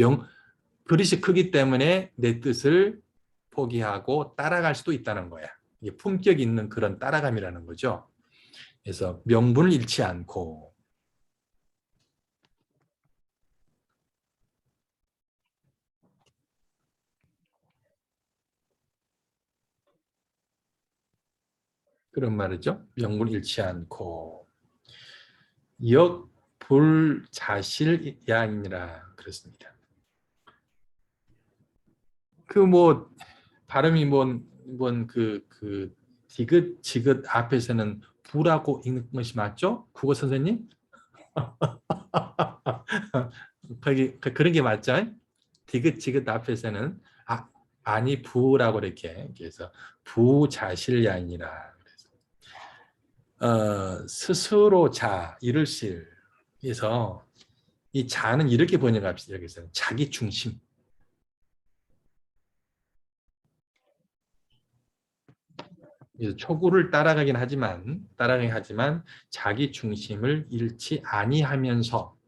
그릇이 크기 때문에 내 뜻을 포기하고 따라갈 수도 있다는 거야. 이게 품격 있는 그런 따라감이라는 거죠. 그래서 명분을 잃지 않고 그런 말이죠. 명분을 잃지 않고 역불자실 야인이라 그랬습니다. 그 뭐 발음이 뭔그 디귿 지긋 앞에서는 부라고 읽는 것이 맞죠? 국어 선생님? 거기 그런 게 맞죠? 디귿 지긋 앞에서는 아니 부라고 이렇게 그래서 부자실야이니라. 스스로 이를 그래서 이 자는 이렇게 번역합시다. 여기서 자기 중심. 초구를 따라가긴 하지만 자기 중심을 잃지 아니하면서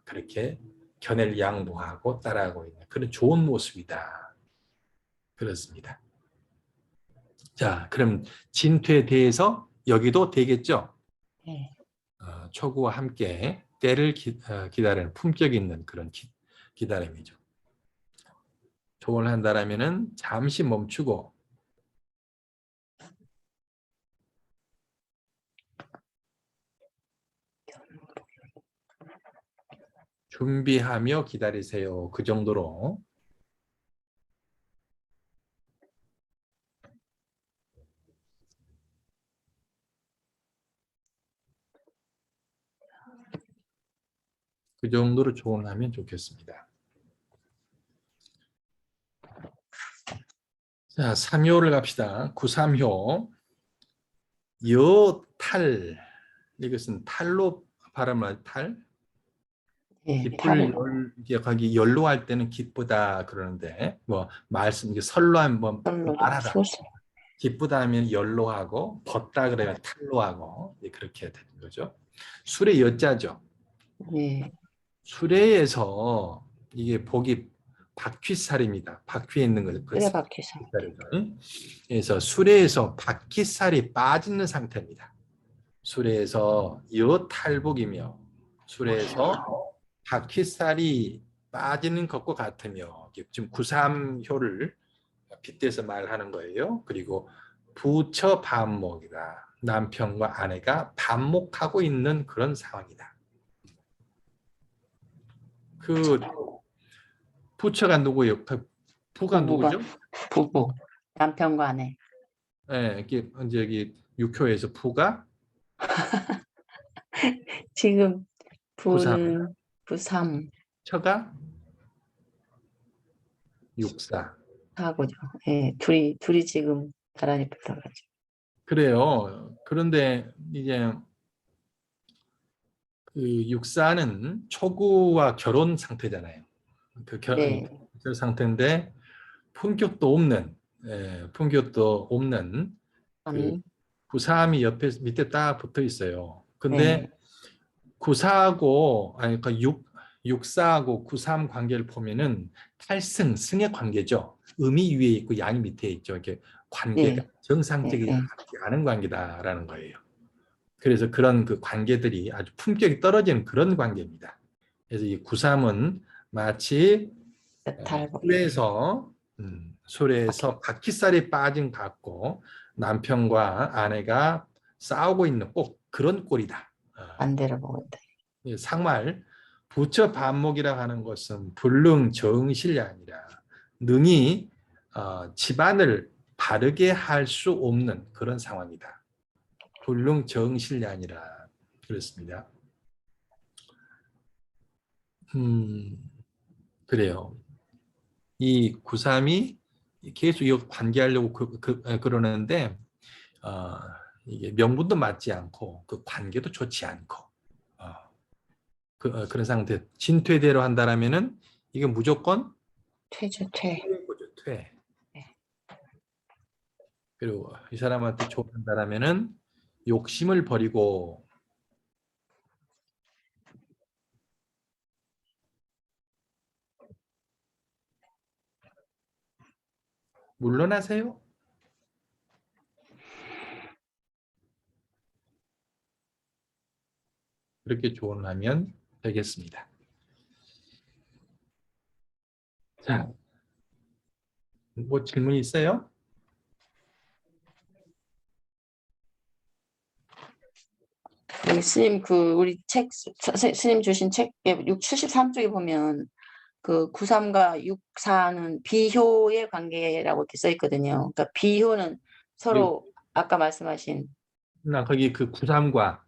그렇게 견해를 양보하고 따라가고 있는 그런 좋은 모습이다. 그렇습니다. 자, 그럼 진퇴에 대해서 여기도 되겠죠? 네. 초구와 함께 때를 기다리는 품격 있는 그런 기다림이죠. 조언을 한다라면은 잠시 멈추고 준비하며 기다리세요. 그 정도로. 그 정도로 조언하면 좋겠습니다. 자, 3효를 갑시다. 9~3효. 여탈. 이것은 탈로 발음할 탈. 예, 기쁠 거기 연로할 때는 기쁘다 그러는데 뭐 말씀 이게 설로하면 뭐 탈로 말하다. 소설. 기쁘다 하면 연로하고 벗다 그러면 탈로하고 그렇게 되는 거죠. 수레 여자죠. 예, 수레에서 이게 복이 바퀴살입니다. 바퀴에 있는 거죠. 그래 박히서. 그래서 수레에서 바퀴살이 빠지는 상태입니다. 수레에서 여탈복이며 수레에서 바퀴살이 빠지는 것과 같으며 지금 9~3효를 빗대서 말하는 거예요. 그리고 부처 반목이다. 남편과 아내가 반목하고 있는 그런 상황이다. 그 부처가 누구예요? 그 부가 부부가 누구죠? 부부 남편과 아내. 예, 이게 이제 여기 6효에서 부가 지금 구삼, 부는 부삼 처가 육사. 하고죠. 예, 둘이 지금 나란히 붙어가지고. 그래요. 그런데 이제 그 육사는 초구와 결혼 상태잖아요. 그 네, 결혼 상태인데 품격도 없는, 품격도 없는 그 삼. 구사함이 옆에 밑에 딱 붙어 있어요. 네, 근데 구사하고 아니 그 육사하고 구사함 관계를 보면은 탈승, 승의 관계죠. 음이 위에 있고 양이 밑에 있죠. 이렇게 관계가 네, 네, 정상적이지 네. 않은 관계다라는 거예요. 그래서 그런 그 관계들이 아주 품격이 떨어지는 그런 관계입니다. 그래서 이 구삼은 마치 여탈복. 술에서 술에서 바퀴살이 빠진 것 같고 남편과 아내가 싸우고 있는 꼭 그런 꼴이다. 반대로 보고 있다. 상말 부처 반목이라 하는 것은 불능 정실이 아니라 능히 집안을 바르게 할 수 없는 그런 상황이다. 불능 정실이 아니라 그렇습니다. 그래요. 이 구삼이 계속 이거 관계하려고 그러는데 이게 명분도 맞지 않고 그 관계도 좋지 않고 그런 상태. 진퇴대로 한다라면은 이게 무조건 퇴죠, 퇴. 퇴거죠, 퇴. 네. 그리고 이 사람한테 좋아한다라면은 욕심을 버리고 물러나세요. 그렇게 조언하면 되겠습니다. 자, 뭐 질문 있어요? 네, 스님 우리 책 스님 주신 책에 73쪽에 보면 그 93과 64는 비효의 관계라고 이렇게 써 있거든요. 그러니까 비효는 서로 아까 말씀하신 나 거기 그 구삼과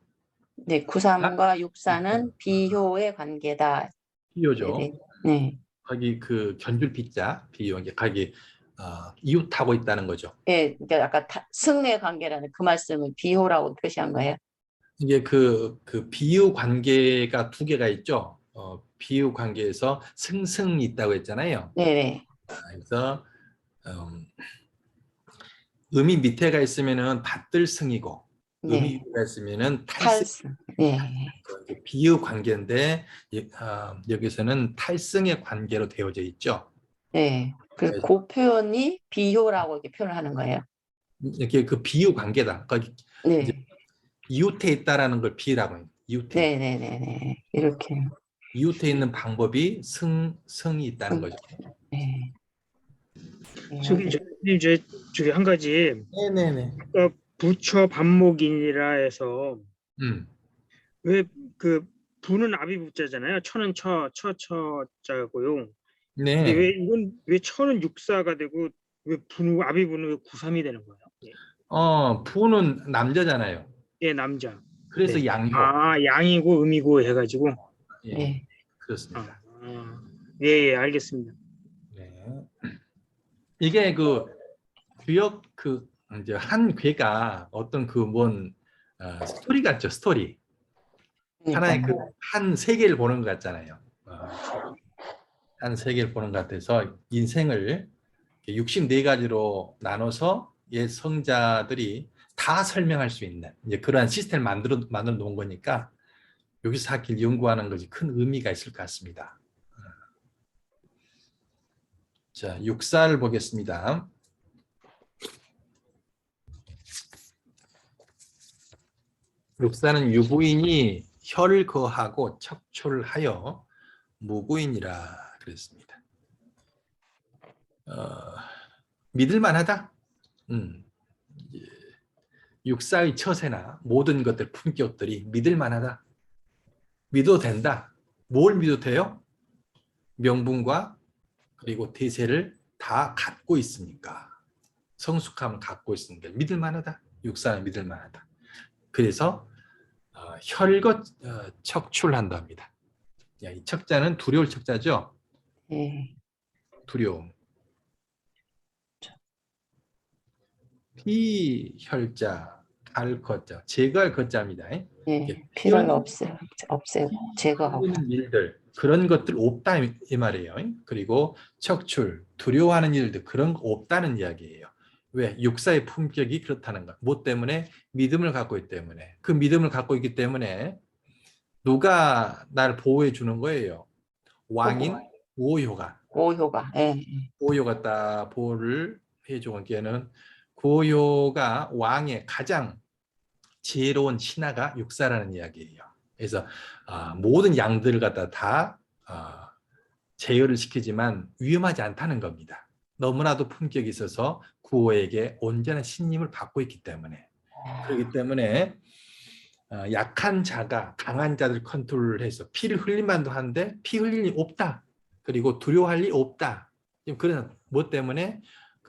네, 93과 64는 비효의 관계다. 네, 비유죠. 네. 네. 거기 그 견줄비자 비유 이제 거기 이웃하고 있다는 거죠. 예, 그러니까 아까 승의 관계라는 그 말씀을 비효라고 표시한 거예요. 이게 그 비유 관계가 두 개가 있죠. 비유 관계에서 승승이 있다고 했잖아요. 네네. 그래서 음이 밑에가 있으면은 받들 승이고 음이 네. 위가 있으면은 탈승. 탈승. 네. 비유 관계인데 여기서는 탈승의 관계로 되어져 있죠. 네. 그 그래서 표현이 비효라고 이렇게 표현을 하는 거예요. 이렇게 그 비유 관계다. 거기 이제 네. 이웃해 있다라는 걸 비유라고 해요. 이웃해 있다. 네네네네. 이렇게. 이웃해 있는 방법이 승이 있다는 거죠. 네. 네, 선생님, 저기 한 가지 네네네. 부처 반목인이라 해서 음. 왜 그 부는 아비부자잖아요. 처는 처자고요. 근데 네. 왜 처는 육사가 되고 왜 부는 아비부는 왜 구삼이 되는 거예요? 예, 부는 남자잖아요. 예, 남자. 그래서 네. 양이고. 아, 양이고 음이고 해가지고. 예, 예. 아, 그렇습니다. 예, 예, 알겠습니다. 네. 이게 그 귀역 이제 한 괴가 어떤 스토리 같죠, 스토리. 하나의 그러니까요. 한 세계를 보는 것 같잖아요. 한 세계를 보는 것 같아서 인생을 64가지로 나눠서 옛 성자들이 다 설명할 수 있는 이제 그러한 시스템을 만들어 놓은 거니까 여기서 사길 연구하는 것이 큰 의미가 있을 것 같습니다. 자, 육사를 보겠습니다. 육사는 유부인이 혀를 거하고 척초를 하여 무구인이라 그랬습니다. 믿을만하다. 예, 육사의 처세나 모든 것들 품격들이 믿을만하다. 믿어도 된다. 뭘 믿어도 돼요? 명분과 그리고 대세를 다 갖고 있으니까, 성숙함을 갖고 있으니까 믿을만하다. 육사는 믿을만하다. 그래서 혈것 척출한답니다. 이 척자는 두려울 척자죠. 예. 두려움. 피혈자, 갈거자, 제거할 거자입니다. 예. 피를 없애고 제거하고. 흘리는 일들, 그런 것들 없다 이 말이에요. 그리고 척출, 두려워하는 일들, 그런 거 없다는 이야기예요. 왜? 육사의 품격이 그렇다는 것. 뭐 때문에? 믿음을 갖고 있기 때문에. 그 믿음을 갖고 있기 때문에 누가 날 보호해 주는 거예요. 왕인 고효가. 오효가. 예. 고효가 딱 보호를 해주고 걔는 고효가 왕의 가장 지혜로운 신하가 육사라는 이야기예요. 그래서 모든 양들을 갖다 다 제어를 시키지만 위험하지 않다는 겁니다. 너무나도 품격이 있어서 구호에게 온전한 신임을 받고 있기 때문에. 그렇기 때문에 약한 자가 강한 자들 컨트롤해서 피를 흘리만도 하는데 피 흘릴 리 없다. 그리고 두려워할 리 없다. 그런 뭐 때문에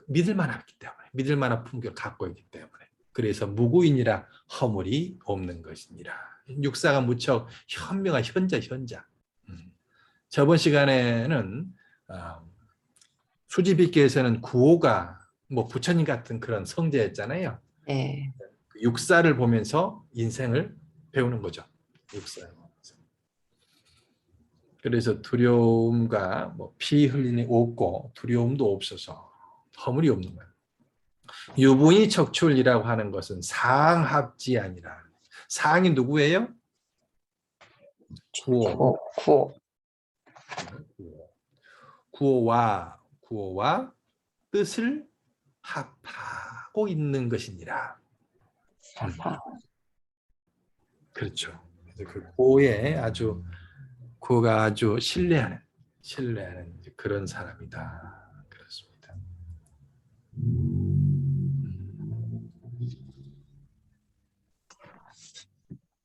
믿을 만하기 때문에, 믿을 만한 품격을 갖고 있기 때문에. 그래서 무구인이라 허물이 없는 것이니라. 육사가 무척 현명한 현자. 저번 시간에는 수지비께서는 구호가 뭐 부처님 같은 그런 성자였잖아요. 예. 육사를 보면서 인생을 배우는 거죠. 육사를 보면서. 그래서 두려움과 피 흘리니 없고 두려움도 없어서 허물이 없는 거예요. 유부인이 척출이라고 하는 것은 상합지 아니라. 상이 누구예요? 구호. 구호. 구호와 뜻을 합하고 있는 것이니라. 그렇죠. 그래서 그 구호가 아주 신뢰하는 그런 사람이다. 그렇습니다.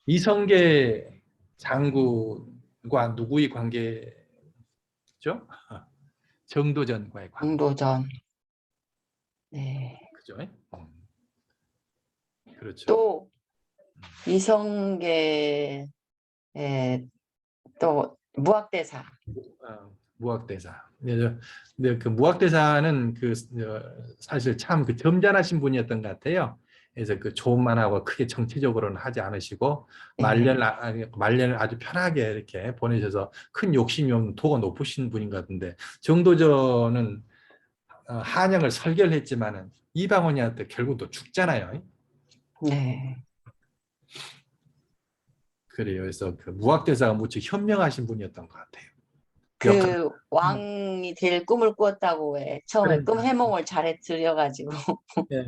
이성계 장군과 누구의 관계죠? 정도전과의 관계. 정도전. 네. 그죠? 그렇죠. 또 이성계 또 무학대사. 무학대사. 근데 그 무학대사는 사실 참 점잖으신 분이었던 것 같아요. 그래서 그 좋은만 하고 크게 정치적으로는 하지 않으시고 말년을 아주 편하게 이렇게 보내셔서 큰 욕심이 없는 도가 높으신 분인 것 같은데 정도전은 한양을 설계를 했지만은 이방원이한테 결국 또 죽잖아요. 네. 그래요. 그래서 그 무학대사가 무척 현명하신 분이었던 것 같아요. 그 왕이 될 꿈을 꾸었다고 왜 처음에 그러니까. 꿈 해몽을 잘 들여가지고. 네.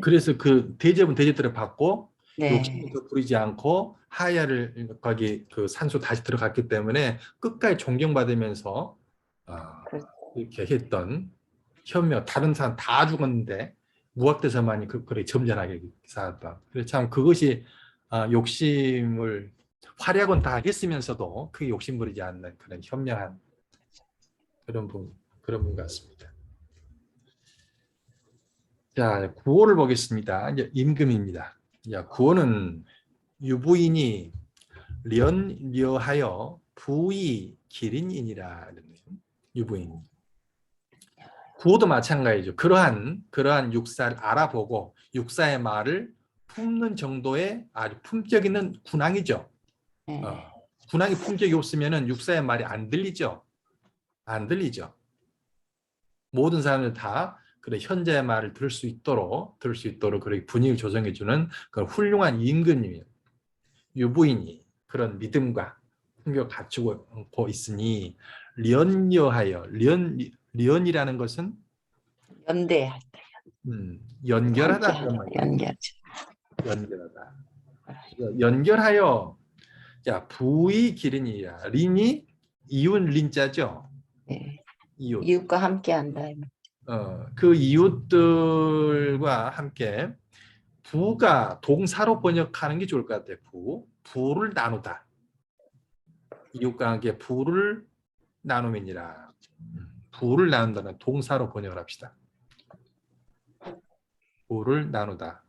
그래서 그 대접들을 받고 네. 욕심도 부리지 않고 하야를 거기 그 산소 다시 들어갔기 때문에 끝까지 존경받으면서 이렇게 했던 현명. 다른 사람 다 죽었는데 무학대사만이 그래 점잖하게 살았다. 그래서 참 그것이 욕심을 활약은 다 했으면서도 크게 욕심부리지 않는 그런 현명한 그런 분 같습니다. 자, 구호를 보겠습니다. 이제 임금입니다. 자, 구호는 유부인이 련려하여 부의 기린이니라. 유부인. 구호도 마찬가지죠. 그러한 육사를 알아보고 육사의 말을 품는 정도의 아주 품격 있는 군왕이죠. 네. 군왕이 품격이 없으면 육사의 말이 안 들리죠. 안 들리죠. 모든 사람들 다 그래 현자의 말을 들을 수 있도록 그렇게 분위기를 조성해주는 그런 훌륭한 임금이에요. 유부인이 그런 믿음과 품격을 갖추고 있으니 련여하여 련이라는 것은 연대할 때. 연결하다 함께 그런 말이에요. 연결하죠. 연결하다. 연결하여 자 부의 기린이라 린이 이웃 린자죠. 네. 이웃. 이웃과 함께 한다. 그 이웃들과 함께 부가 동사로 번역하는 게 좋을 것 같아요. 부를 나누다. 이웃과 함께 부를 나눔이니라. 부를 나눈다는 동사로 번역을 합시다. 부를 나누다.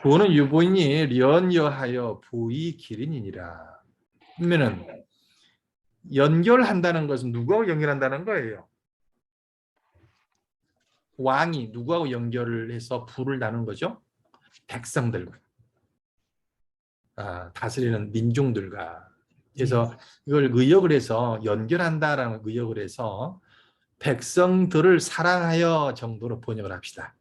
부는 유부인이 련여하여 부의 기린이니라. 그러면은 연결한다는 것은 누구하고 연결한다는 거예요? 왕이 누구하고 연결을 해서 부를 나눈 거죠? 백성들과 다스리는 민중들과. 그래서 이걸 의역을 해서 연결한다라는 의역을 해서 백성들을 사랑하여 정도로 번역을 합시다.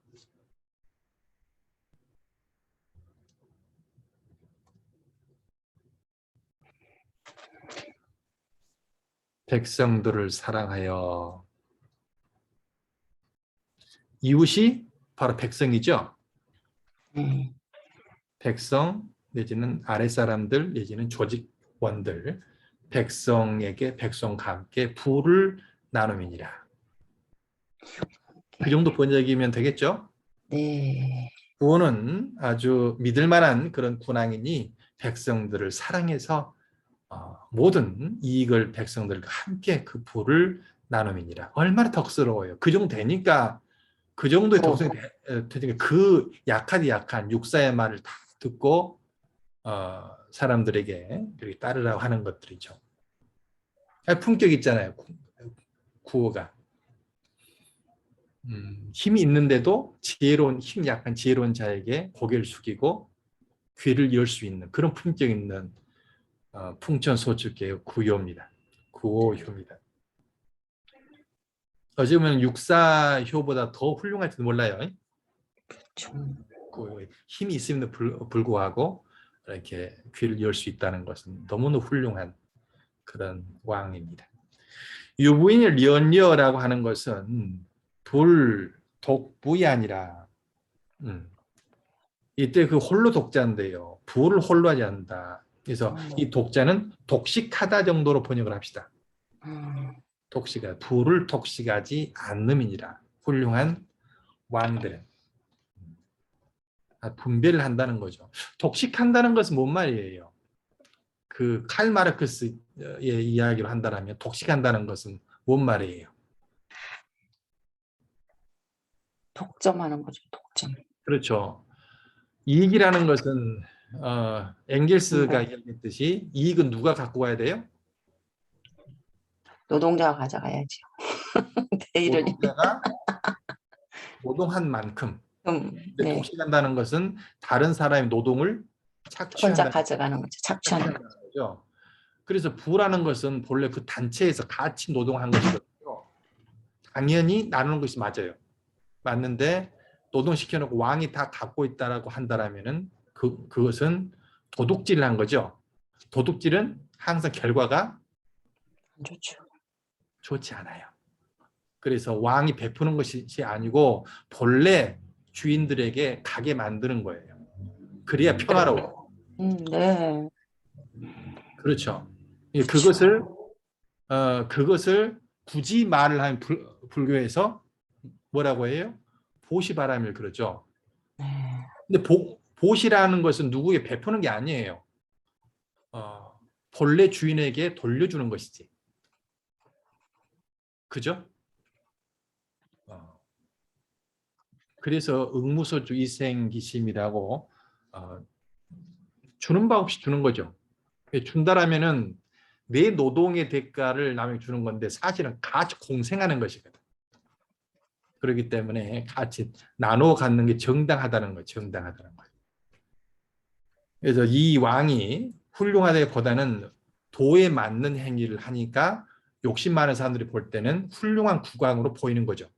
백성들을 사랑하여. 이웃이 바로 백성이죠. 백성 내지는 아랫사람들 내지는 조직원들, 백성에게 백성과 함께 부를 나눔이니라. 그 정도 번역이면 되겠죠? 네. 구원은 아주 믿을 만한 그런 군왕이니 백성들을 사랑해서 모든 이익을 백성들과 함께 그 부를 나눔이니라. 얼마나 덕스러워요. 그 정도 되니까 그 정도의 덕성이 되니까 그 약한 육사의 말을 다 듣고 사람들에게 그렇게 따르라고 하는 것들이죠. 품격 있잖아요. 구호가. 힘이 있는데도 힘 약한 지혜로운 자에게 고개를 숙이고 귀를 열 수 있는 그런 품격 있는 풍천소축계의 구효입니다. 구호효입니다. 어찌 보면 육사효보다 더 훌륭할지도 몰라요. 힘이 있음에도 불구하고 이렇게 귀를 열 수 있다는 것은 너무나 훌륭한 그런 왕입니다. 유부인을 련여라고 하는 것은 독부이 아니라 이때 그 홀로 독자인데요. 부를 홀로 하지 않는다. 그래서 이 독자는 독식하다 정도로 번역을 합시다. 독식하다. 부를 독식하지 않음이니라. 훌륭한 왕들은 분별을 한다는 거죠. 독식한다는 것은 뭔 말이에요? 그 칼 마르크스의 이야기로 한다면 독식한다는 것은 뭔 말이에요? 독점하는 거죠. 독점. 그렇죠. 이익이라는 것은 엥겔스가 이야기했듯이 이익은 누가 갖고 가야 돼요? 노동자가 가져가야죠. 대의를. 노동자가 노동한 만큼. 네. 독식한다는 것은 다른 사람의 노동을 혼자 착취한다는 가져가는 거죠. 착취하는 거죠. 거죠. 그래서 부라는 것은 본래 그 단체에서 같이 노동한 것이거든요. 당연히 나누는 것이 맞아요. 맞는데 노동시켜놓고 왕이 다 갖고 있다라고 한다라면은 그것은 도둑질을 한 거죠. 도둑질은 항상 결과가 안 좋죠. 좋지 않아요. 그래서 왕이 베푸는 것이 아니고 본래 주인들에게 가게 만드는 거예요. 그래야 평화로워. 네. 그렇죠. 그것을 굳이 말을 하면 불교에서 뭐라고 해요? 보시바람일 그러죠. 네. 근데 보시라는 것은 누구에게 베푸는 게 아니에요. 본래 주인에게 돌려주는 것이지. 그죠? 그래서 응무소주 이생기심이라고 주는 바 없이 주는 거죠. 준다라면은 내 노동의 대가를 남에게 주는 건데 사실은 같이 공생하는 것이거든. 그렇기 때문에 같이 나눠 갖는 게 정당하다는 거예요. 정당하다는 거예요. 그래서 이 왕이 훌륭하다기보다는 도에 맞는 행위를 하니까 욕심 많은 사람들이 볼 때는 훌륭한 국왕으로 보이는 거죠.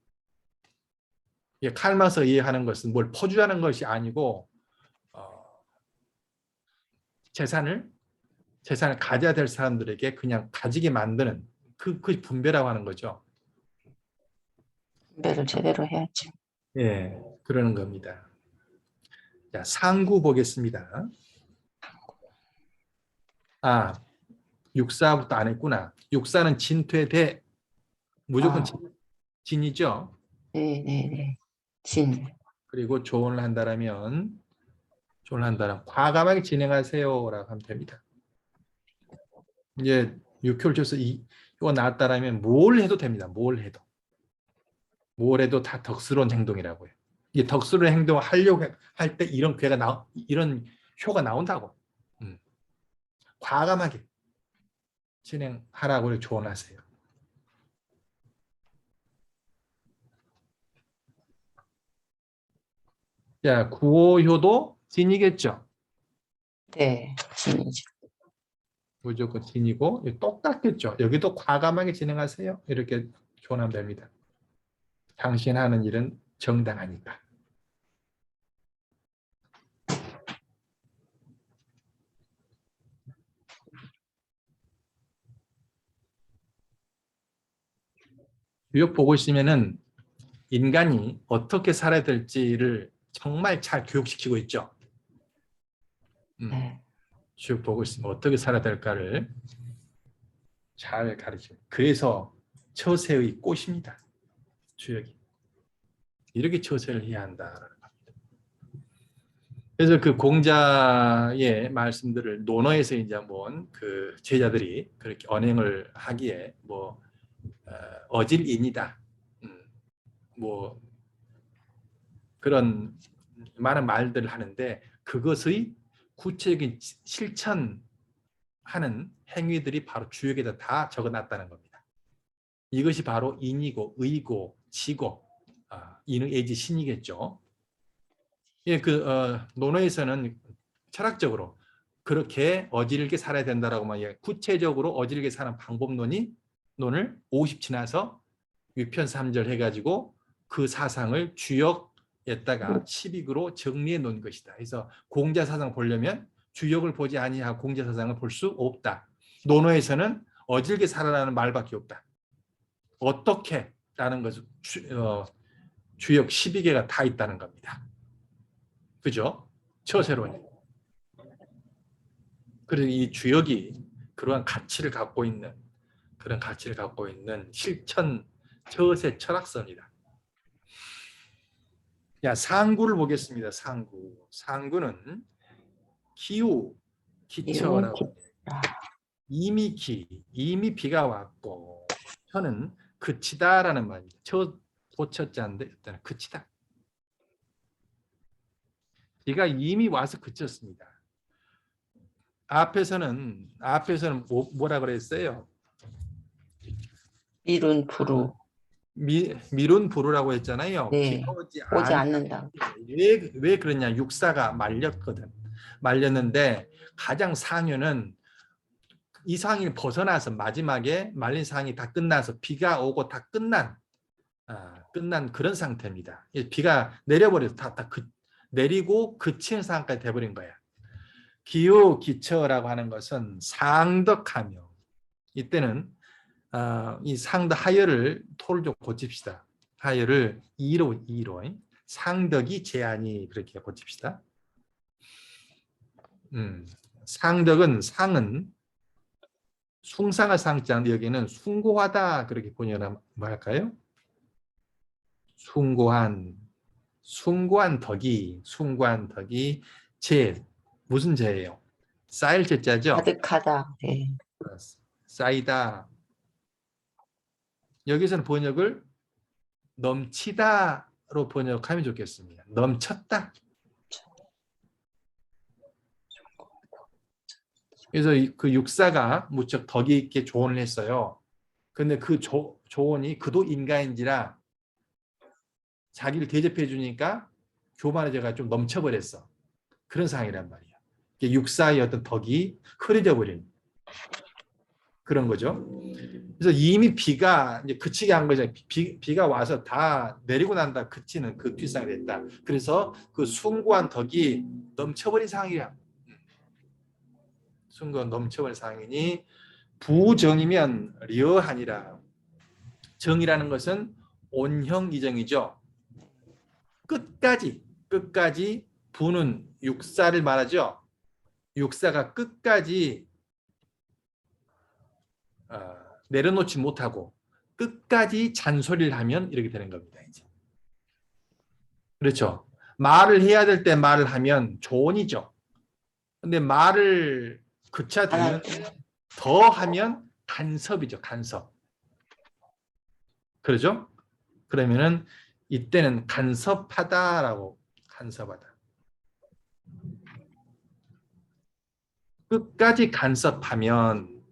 칼 마르크스가 이해하는 것은 뭘 퍼주자는 것이 아니고 재산을 가져야 될 사람들에게 그냥 가지게 만드는 그 분배라고 하는 거죠. 분배를 제대로 해야지. 예, 그러는 겁니다. 자, 상구 보겠습니다. 육사부터 안 했구나. 육사는 진퇴대 무조건 진이죠. 네. 진. 그리고 조언을 한다면 과감하게 진행하세요라고 하면 됩니다. 이제 6개월 줘서 이거 나왔다라면 뭘 해도 됩니다. 뭘 해도 다 덕스러운 행동이라고요. 이 덕스러운 행동을 하려고 할 때 이런 이런 효가 나온다고. 과감하게 진행하라고 조언하세요. 자, 구호효도 진이겠죠. 네, 진이죠. 무조건 진이고 똑같겠죠. 여기도 과감하게 진행하세요. 이렇게 조언하면 됩니다. 당신 하는 일은 정당하니까. 이거 보고 있으면은 인간이 어떻게 살아야 될지를 정말 잘 교육시키고 있죠. 네. 쭉 보고 있으면 어떻게 살아야 될까를 잘 가르치고. 그래서 처세의 꽃입니다. 주역이. 이렇게 처세를 해야 한다라는 겁니다. 그래서 그 공자의 말씀들을 논어에서 이제 한번 그 제자들이 그렇게 언행을 하기에 뭐 어질인이다. 뭐 그런 많은 말들을 하는데 그것의 구체적인 실천하는 행위들이 바로 주역에다 다 적어놨다는 겁니다. 이것이 바로 인이고 의고 지고 인의 애지 신이겠죠. 예, 논어에서는 철학적으로 그렇게 어질게 살아야 된다라고 구체적으로 어질게 사는 방법론을 50 지나서 위편 3절 해가지고 그 사상을 주역에다가 12구로 정리해 놓은 것이다. 그래서 공자 사상 보려면 주역을 보지 아니하고 공자 사상을 볼 수 없다. 논어에서는 어질게 살아라는 말밖에 없다. 어떻게 라는 것은 주역 12개가 다 있다는 겁니다. 그죠? 처세론이. 그래서 이 주역이 그러한 가치를 갖고 있는 실천 처세 철학서입니다. 야, 상구를 보겠습니다. 상구는 기후, 기처라고. 이미 비가 왔고 저는 그치다라는 말입니다. 고쳤자인데 일단 그치다. 비가 이미 와서 그쳤습니다. 앞에서는 뭐라 그랬어요? 미룬 부루. 미룬 부루라고 했잖아요. 네. 비가 오지 않는다. 왜 그러냐? 육사가 말렸거든. 말렸는데 가장 상류는 이 상황을 벗어나서 마지막에 말린 상황이 다 끝나서 비가 오고 다 끝난 그런 상태입니다. 비가 내려버려서 내리고 그치는 상황까지 돼버린 거야. 기후 기처라고 하는 것은 상덕하며 이때는 이 상덕 하여를 토를 좀 고칩시다. 하여를 이로 상덕이 제한이 그렇게 고칩시다. 상은 숭상을 상자인데 여기는 숭고하다 그렇게 번역하면 뭐 할까요? 숭고한 덕이 재 무슨 재예요? 쌓일 재자죠. 가득하다. 예. 쌓이다. 여기서는 번역을 넘치다로 번역하면 좋겠습니다. 넘쳤다. 그래서 그 육사가 무척 덕이 있게 조언을 했어요. 근데 그 조언이 그도 인간인지라 자기를 대접해 주니까 교만해져가 좀 넘쳐버렸어. 그런 상황이란 말이야. 육사의 어떤 덕이 흐려져 버린 그런 거죠. 그래서 이미 비가 이제 그치게 한 거죠. 비가 와서 다 내리고 난다 그치는 그 뒷상이 됐다. 그래서 그 숭고한 덕이 넘쳐버린 상황이야. 숭고한 넘쳐버린 상황이니 부정이면 려하니라. 정이라는 것은 온형이정이죠. 끝까지 부는 육사를 말하죠. 육사가 끝까지 내려놓지 못하고 끝까지 잔소리를 하면 이렇게 되는 겁니다. 이제. 그렇죠. 말을 해야 될 때 말을 하면 조언이죠. 근데 말을 그쳐두면 더 하면 간섭이죠. 간섭. 그러죠? 그러면은 이때는 간섭하다라고 간섭하다. 끝까지 간섭하면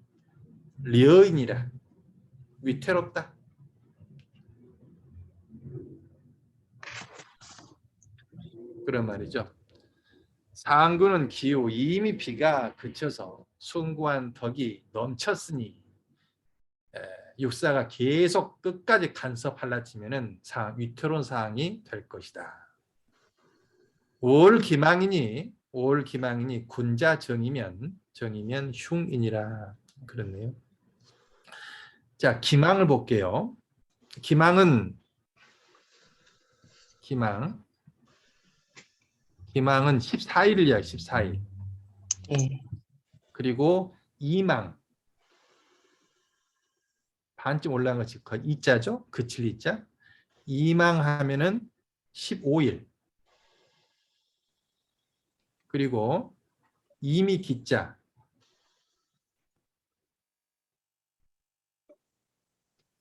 려인이라 위태롭다. 그런 말이죠. 상구는 기후 이미 비가 그쳐서 숭고한 덕이 넘쳤으니 육사가 계속 끝까지 간섭하려 치면은 위태로운 상황이 될 것이다. 올 기망이니 군자 정이면 흉이니라. 그렇네요. 자, 기망을 볼게요. 기망은 14일을 이야기 14일. 예. 그리고 이망 반쯤 올라간 것이 거의 이자죠. 그칠 이자. 이망하면은 15일. 그리고 이미 기자.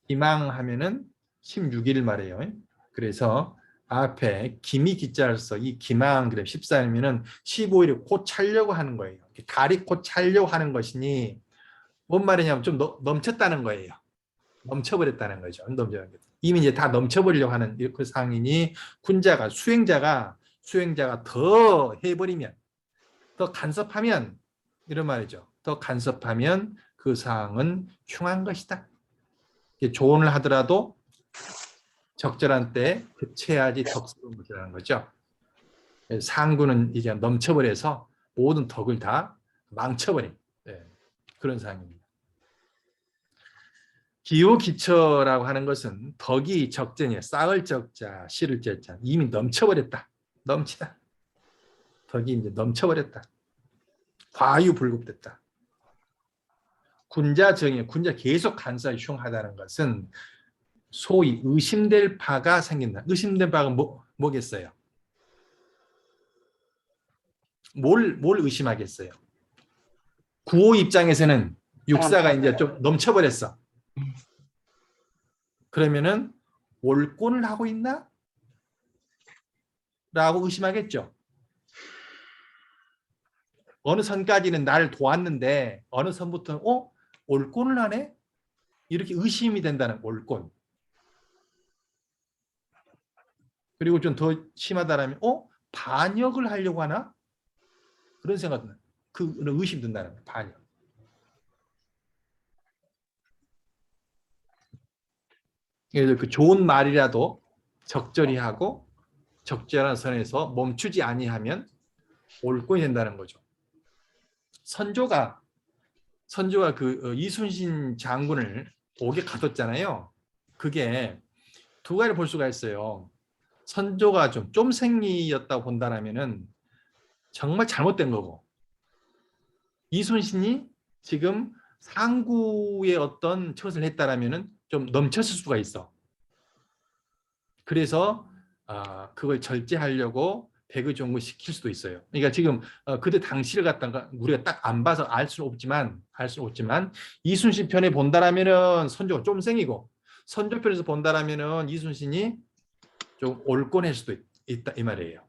기망하면은 16일 말이에요. 그래서 앞에 기미 기자로서 이 기망 그래 14일이면은 15일을 곧 차려고 하는 거예요. 달이 곧 차려고 하는 것이니 뭔 말이냐면 좀 넘쳤다는 거예요. 넘쳐버렸다는 거죠. 이미 이제 다 넘쳐버리려고 하는 그 상황이니 군자가 수행자가 더 해버리면 더 간섭하면 이런 말이죠. 더 간섭하면 그 상황은 흉한 것이다. 조언을 하더라도 적절한 때에 그쳐야지 덕스러운 것이라는 거죠. 상구는 이제 넘쳐버려서 모든 덕을 다 망쳐버린 그런 상황입니다. 기후기처라고 하는 것은 덕이 적전이에요. 쌓을 적자, 실을 적자. 이미 넘쳐버렸다. 넘치다. 덕이 이제 넘쳐버렸다. 과유불급됐다. 군자정이 군자 계속 간섭이 흉하다는 것은 소위 의심될 바가 생긴다. 의심될 바가 뭐겠어요? 뭘 의심하겠어요? 구호 입장에서는 육사가 이제 좀 넘쳐버렸어. 그러면은 올권을 하고 있나? 라고 의심하겠죠. 어느 선까지는 나를 도왔는데 어느 선부터는 올권을 하네? 이렇게 의심이 된다는 올권. 그리고 좀 더 심하다라면 반역을 하려고 하나? 그런 생각은 그런 의심 든다는 거예요. 반역. 그래서 그 좋은 말이라도 적절히 하고 적절한 선에서 멈추지 아니하면 올권이 된다는 거죠. 선조가 그 이순신 장군을 옥에 가뒀잖아요. 그게 두 가지를 볼 수가 있어요. 선조가 좀 쫌생이였다고 본다면은 정말 잘못된 거고, 이순신이 지금 상구의 어떤 처것을 했다라면은 좀 넘쳤을 수가 있어. 그래서 그걸 절제하려고 배그종구 시킬 수도 있어요. 그러니까 지금 그때 당시를 갖다가 우리가 딱 안 봐서 알 수는 없지만 이순신 편에 본다라면은 선조가 좀 생이고 선조 편에서 본다라면은 이순신이 좀 올권일 수도 있다 이 말이에요.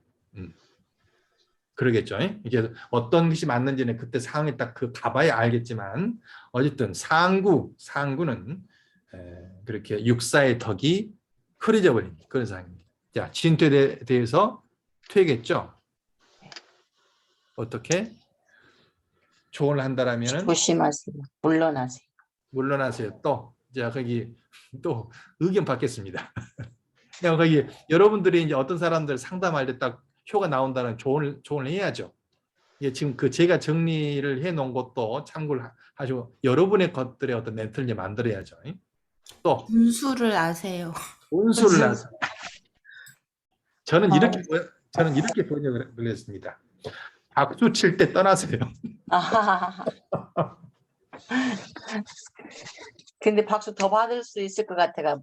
그러겠죠. 이게 어떤 것이 맞는지는 그때 상황에 딱 그 가봐야 알겠지만 어쨌든 상구는 그렇게 육사의 덕이 흐려져 버린 그런 상황입니다. 자, 진퇴에 대해서 퇴겠죠. 어떻게 조언을 한다라면은 조심하세요. 물러나세요. 물러나세요. 또 자 거기 또 의견 받겠습니다. 그냥 거기 여러분들이 이제 어떤 사람들 상담할 때 딱 효가 나온다는 조언을 해야죠. 이게 지금 그 제가 정리를 해 놓은 것도 참고를 하시고 여러분의 것들의 어떤 멘트를 이제 만들어야죠. 또 분수를 아세요. 분수를 나서 저는 이렇게 번역을 했습니다. 박수 칠 때 떠나세요. 아하하하. 근데 박수 더 받을 수 있을 것 같아가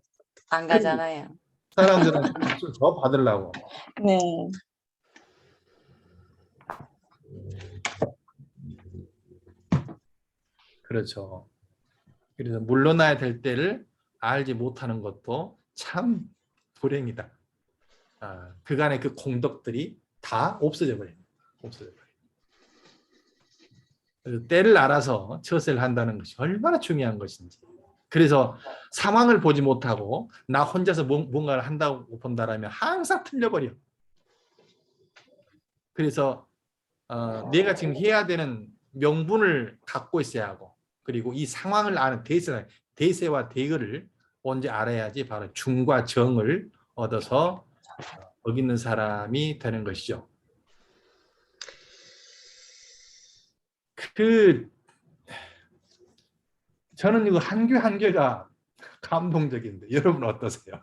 안 가잖아요. 사람들은 박수 더 받으려고. 네. 그렇죠. 그래서 물러나야 될 때를 알지 못하는 것도 참 불행이다. 그간의 그 공덕들이 다 없어져 버립니다. 그래서 때를 알아서 처세를 한다는 것이 얼마나 중요한 것인지. 그래서 상황을 보지 못하고 나 혼자서 뭔가를 한다고 본다라면 항상 틀려버려. 그래서 내가 지금 해야 되는 명분을 갖고 있어야 하고 그리고 이 상황을 아는 대세와 대의를 언제 알아야지 바로 중과 정을 얻어서 어깃는 사람이 되는 것이죠. 저는 이거 한 개 한 개가 감동적인데 여러분 어떠세요?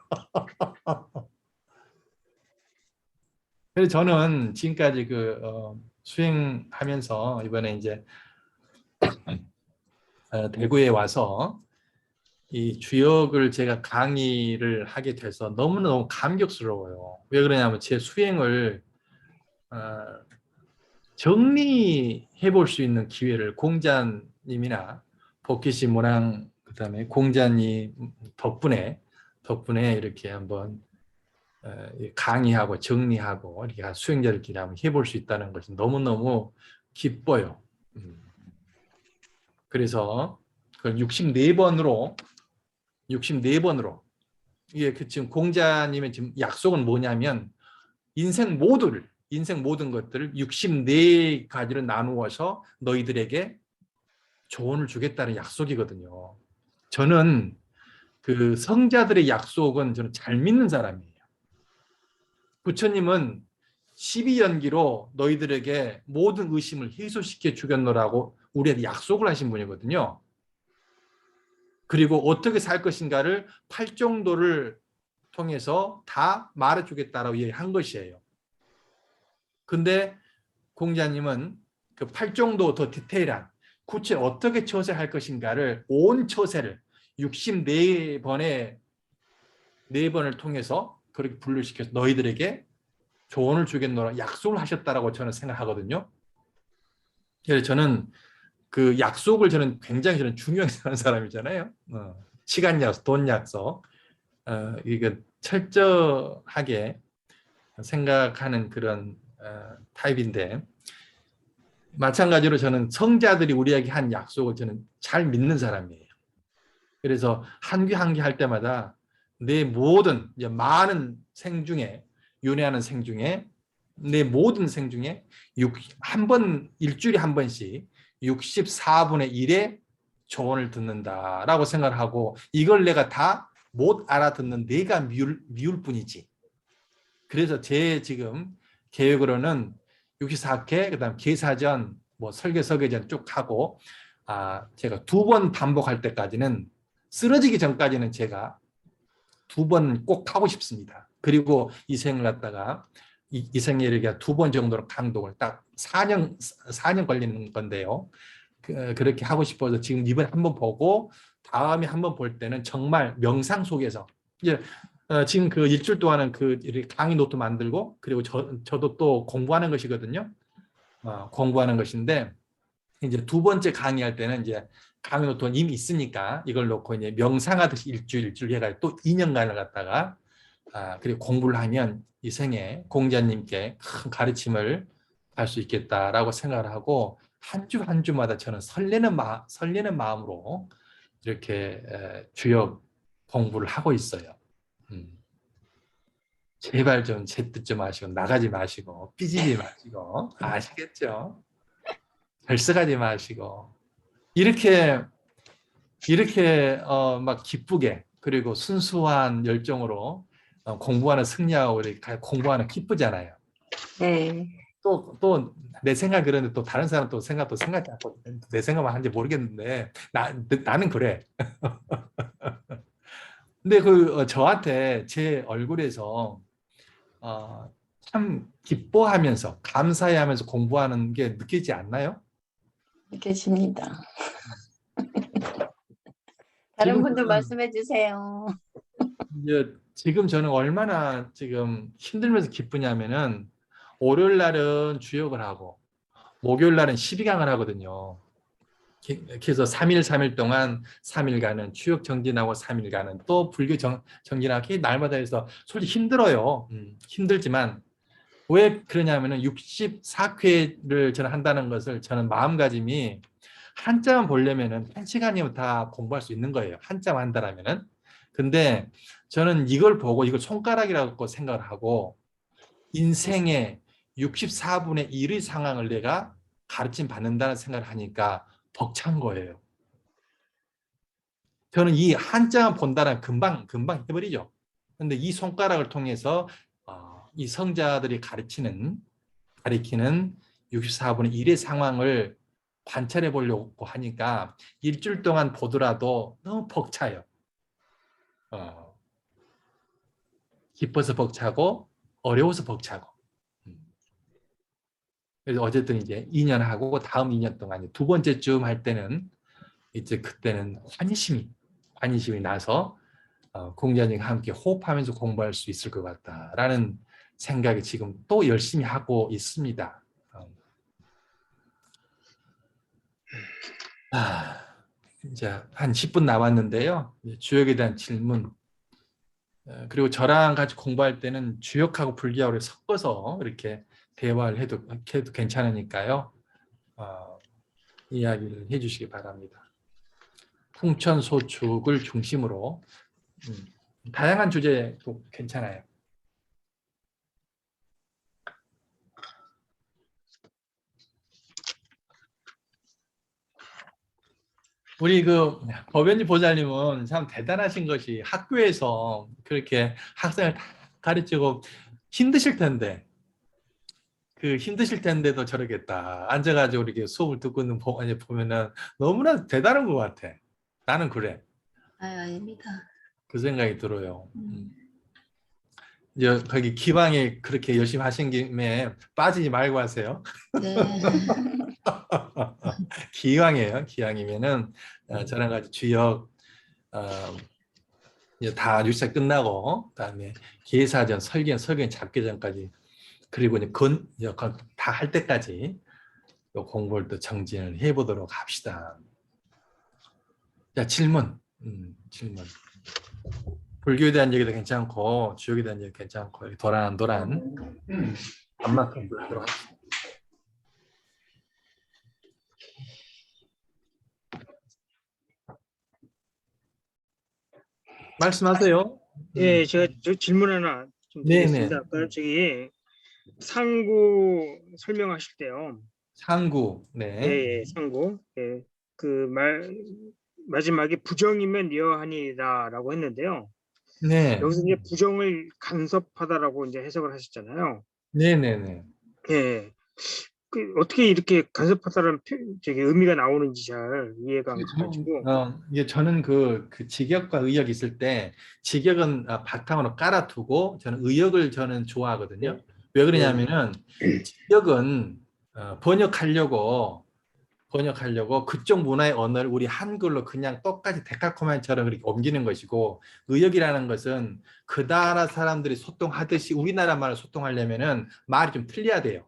그래서 저는 지금까지 수행하면서 이번에 이제 대구에 와서 이 주역을 제가 강의를 하게 돼서 너무너무 감격스러워요. 왜 그러냐면 제 수행을 정리해 볼 수 있는 기회를 공자님이나 복희씨 모랑 그다음에 공자님 덕분에 이렇게 한번 강의하고 정리하고 이렇게 수행자들끼리 한번 해볼 수 있다는 것이 너무너무 기뻐요. 그래서 그걸 64번으로 이게 지금 공자님의 지금 약속은 뭐냐면 인생 모든 것들을 64가지로 나누어서 너희들에게 조언을 주겠다는 약속이거든요. 저는 그 성자들의 약속은 저는 잘 믿는 사람이에요. 부처님은 12연기로 너희들에게 모든 의심을 해소시켜 주겠노라고 우리한테 약속을 하신 분이거든요. 그리고 어떻게 살 것인가를 8정도를 통해서 다 말해주겠다라고 얘기한 것이에요. 근데 공자님은 그 8정도 더 디테일한 구체 어떻게 처세할 것인가를 온 처세를 64번의 4번을 통해서 그렇게 분류시켜서 너희들에게 조언을 주겠노라 약속을 하셨다라고 저는 생각하거든요. 그래서 저는 그 약속을 굉장히 중요하게 생각하는 사람이잖아요. 시간 약속, 돈 약속. 이거 철저하게 생각하는 그런 타입인데 마찬가지로 저는 성자들이 우리에게 한 약속을 저는 잘 믿는 사람이에요. 그래서 한 귀 한 귀 할 때마다 내 모든 많은 생 중에 윤회하는 생 중에 내 모든 생 중에 일주일에 한 번씩 64분의 1의 조언을 듣는다라고 생각을 하고 이걸 내가 다 못 알아듣는 내가 미울 뿐이지. 그래서 제 지금 계획으로는 64회 그다음 계사전 설계 설계전 쭉 하고 제가 2번 반복할 때까지는 쓰러지기 전까지는 제가 2번 꼭 하고 싶습니다. 그리고 이 생을 갖다가 이 생에 이르게 2번 정도로 강독을 딱 4년 걸리는 건데요. 그렇게 하고 싶어서 지금 이번에 한번 보고 다음에 한번 볼 때는 정말 명상 속에서 이제 지금 그 일주일 동안은 그 이렇게 강의 노트 만들고 그리고 저도 또 공부하는 것이거든요. 공부하는 것인데 이제 두 번째 강의할 때는 이제 강의 노트는 이미 있으니까 이걸 놓고 이제 명상하듯이 일주일 해가지고 또 2년간을 갖다가 그리고 공부를 하면 이 생에 공자님께 큰 가르침을 할 수 있겠다라고 생각을 하고 한 주 한 주마다 저는 설레는 마음으로 이렇게 주역 공부를 하고 있어요. 제발 좀 제 뜻 좀 하시고 나가지 마시고 삐지지 마시고 아시겠죠? 결석하지 마시고 이렇게 막 기쁘게 그리고 순수한 열정으로 공부하는 승리하고 이렇게 공부하는 기쁘잖아요. 네. 또 내 생각 그러는데 또 다른 사람 또 생각지 않고 내 생각만 하는지 모르겠는데 나는 그래. 근데 저한테 제 얼굴에서 참 기뻐하면서 감사해하면서 공부하는 게 느끼지 않나요? 느껴집니다. 다른 지금 분들 저는 말씀해 주세요. 지금 저는 얼마나 지금 힘들면서 기쁘냐면은 월요일 날은 주역을 하고 목요일 날은 12강을 하거든요. 그래서 3일 동안 3일간은 추역 정진하고 3일간은 또 불교 정진하고 날마다 해서 솔직히 힘들어요. 힘들지만 왜 그러냐면은 64회를 저는 한다는 것을 저는 마음가짐이 한자만 보려면은 1시간이면 다 공부할 수 있는 거예요. 한자만 한다라면은. 근데 저는 이걸 보고 이걸 손가락이라고 생각을 하고 인생의 64분의 1의 상황을 내가 가르침 받는다는 생각을 하니까 벅찬 거예요. 저는 이 한자만 본다는 금방 해버리죠. 근데 이 손가락을 통해서 이 성자들이 가리키는 64분의 1의 상황을 관찰해 보려고 하니까 일주일 동안 보더라도 너무 벅차요. 기뻐서 벅차고 어려워서 벅차고. 그래서 어쨌든 이제 2년 하고 다음 2년 동안 두 번째쯤 할 때는 이제 그때는 환희심이 나서 공자님과 함께 호흡하면서 공부할 수 있을 것 같다라는 생각이 지금 또 열심히 하고 있습니다. 이제 한 10분 남았는데요. 주역에 대한 질문 그리고 저랑 같이 공부할 때는 주역하고 불교하고 섞어서 이렇게 대화를 해도 괜찮으니까요. 이야기를 해주시기 바랍니다. 풍천소축을 중심으로 다양한 주제도 괜찮아요. 우리 법연지 보살님은 참 대단하신 것이 학교에서 그렇게 학생을 다 가르치고 힘드실 텐데도 저러겠다. 앉아가지고 이렇게 수업을 듣고 있는 보면은 너무나 대단한 것 같아. 나는 그래. 아닙니다. 그 생각이 들어요. 이제 거기 기왕에 그렇게 열심히 하신 김에 빠지지 말고 하세요. 네. 기왕이면은 저랑 같이 주역 이제 다 유사 끝나고 그다음에 계사전, 설경 잡기 전까지 그리고 이제 다 할 때까지 공부를 또 정진을 해보도록 합시다. 자, 질문. 불교에 대한 얘기도 괜찮고 주역에 대한 얘기도 괜찮고 이렇게 도란 안맞게 하도록 합시다. 말씀하세요. 예, 제가 저 질문 하나 좀 드리겠습니다. 아까 저기 상구 설명하실 때요. 상구. 네. 예, 상구. 예, 마지막에 부정이면 여하니라라고 했는데요. 네. 여기서 이제 부정을 간섭하다라고 이제 해석을 하셨잖아요. 네네네. 예. 어떻게 이렇게 간섭하다라는 의미가 나오는지 잘 이해가 안 가지고. 이게 저는 그 직역과 의역이 있을 때 직역은 바탕으로 깔아두고 저는 의역을 저는 좋아하거든요. 왜 그러냐면은 직역은 번역하려고 번역하려고 그쪽 문화의 언어를 우리 한글로 그냥 똑같이 데칼코마니처럼 그렇게 옮기는 것이고, 의역이라는 것은 그 나라 사람들이 소통하듯이 우리나라 말을 소통하려면은 말이 좀 틀려야 돼요.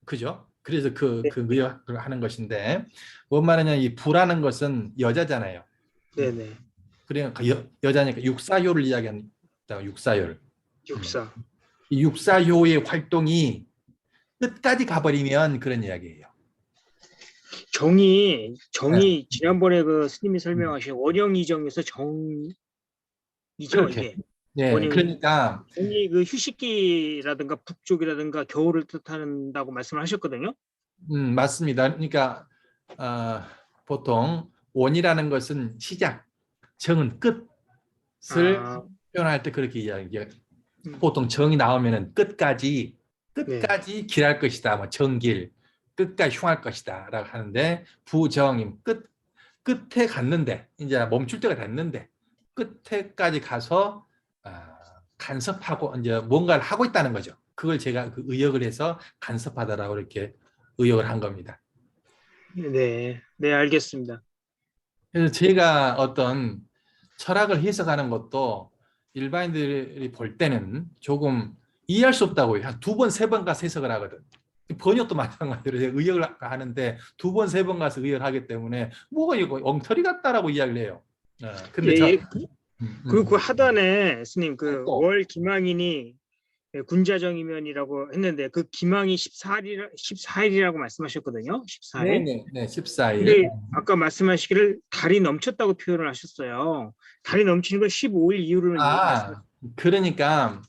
그죠? 그래서 그 의역을 하는 것인데, 뭔 말이냐, 이 부라는 것은 여자잖아요. 네네. 그러니까 여자니까 육사효를 이야기한다. 육사효를. 육사. 이 육사효의 활동이 끝까지 가버리면 그런 이야기예요. 정이 네. 지난번에 그 스님이 설명하신 원형이정에서 정이죠, 그렇게. 이게. 네, 원형이. 그러니까 정이 그 휴식기라든가 북쪽이라든가 겨울을 뜻한다고 말씀을 하셨거든요. 맞습니다. 그러니까 보통 원이라는 것은 시작, 정은 끝을 아, 표현할 때 그렇게 이야기해요. 음, 보통 정이 나오면은 끝까지 네. 길할 것이다, 뭐 정길, 끝까지 흉할 것이다라고 하는데, 부정임 끝에 갔는데, 이제 멈출 때가 됐는데 끝에까지 가서 간섭하고 이제 뭔가를 하고 있다는 거죠. 그걸 제가 그 의역을 해서 간섭하다라고 이렇게 의역을 한 겁니다. 네, 네, 알겠습니다. 그래서 제가 어떤 철학을 해석하는 것도 일반인들이 볼 때는 조금 이해할 수 없다고 해요. 한 두 번, 세 번 가서 해석을 하거든. 번역도 마찬가지로 제가 의역을 하는데 두 번, 세 번 가서 의역을 하기 때문에 뭐가 이거 엉터리 같다라고 이야기를 해요. 근데 예, 예. 음, 그 음. 하단에 스님 그 또, 월 기망이니 군자정이면이라고 했는데 그 기망이 14일이라고 말씀하셨거든요. 14일. 네네, 14일. 근데 아까 말씀하시기를 달이 넘쳤다고 표현을 하셨어요. 달이 넘치는 건 15일 이후로는 말씀하셨어요. 그러니까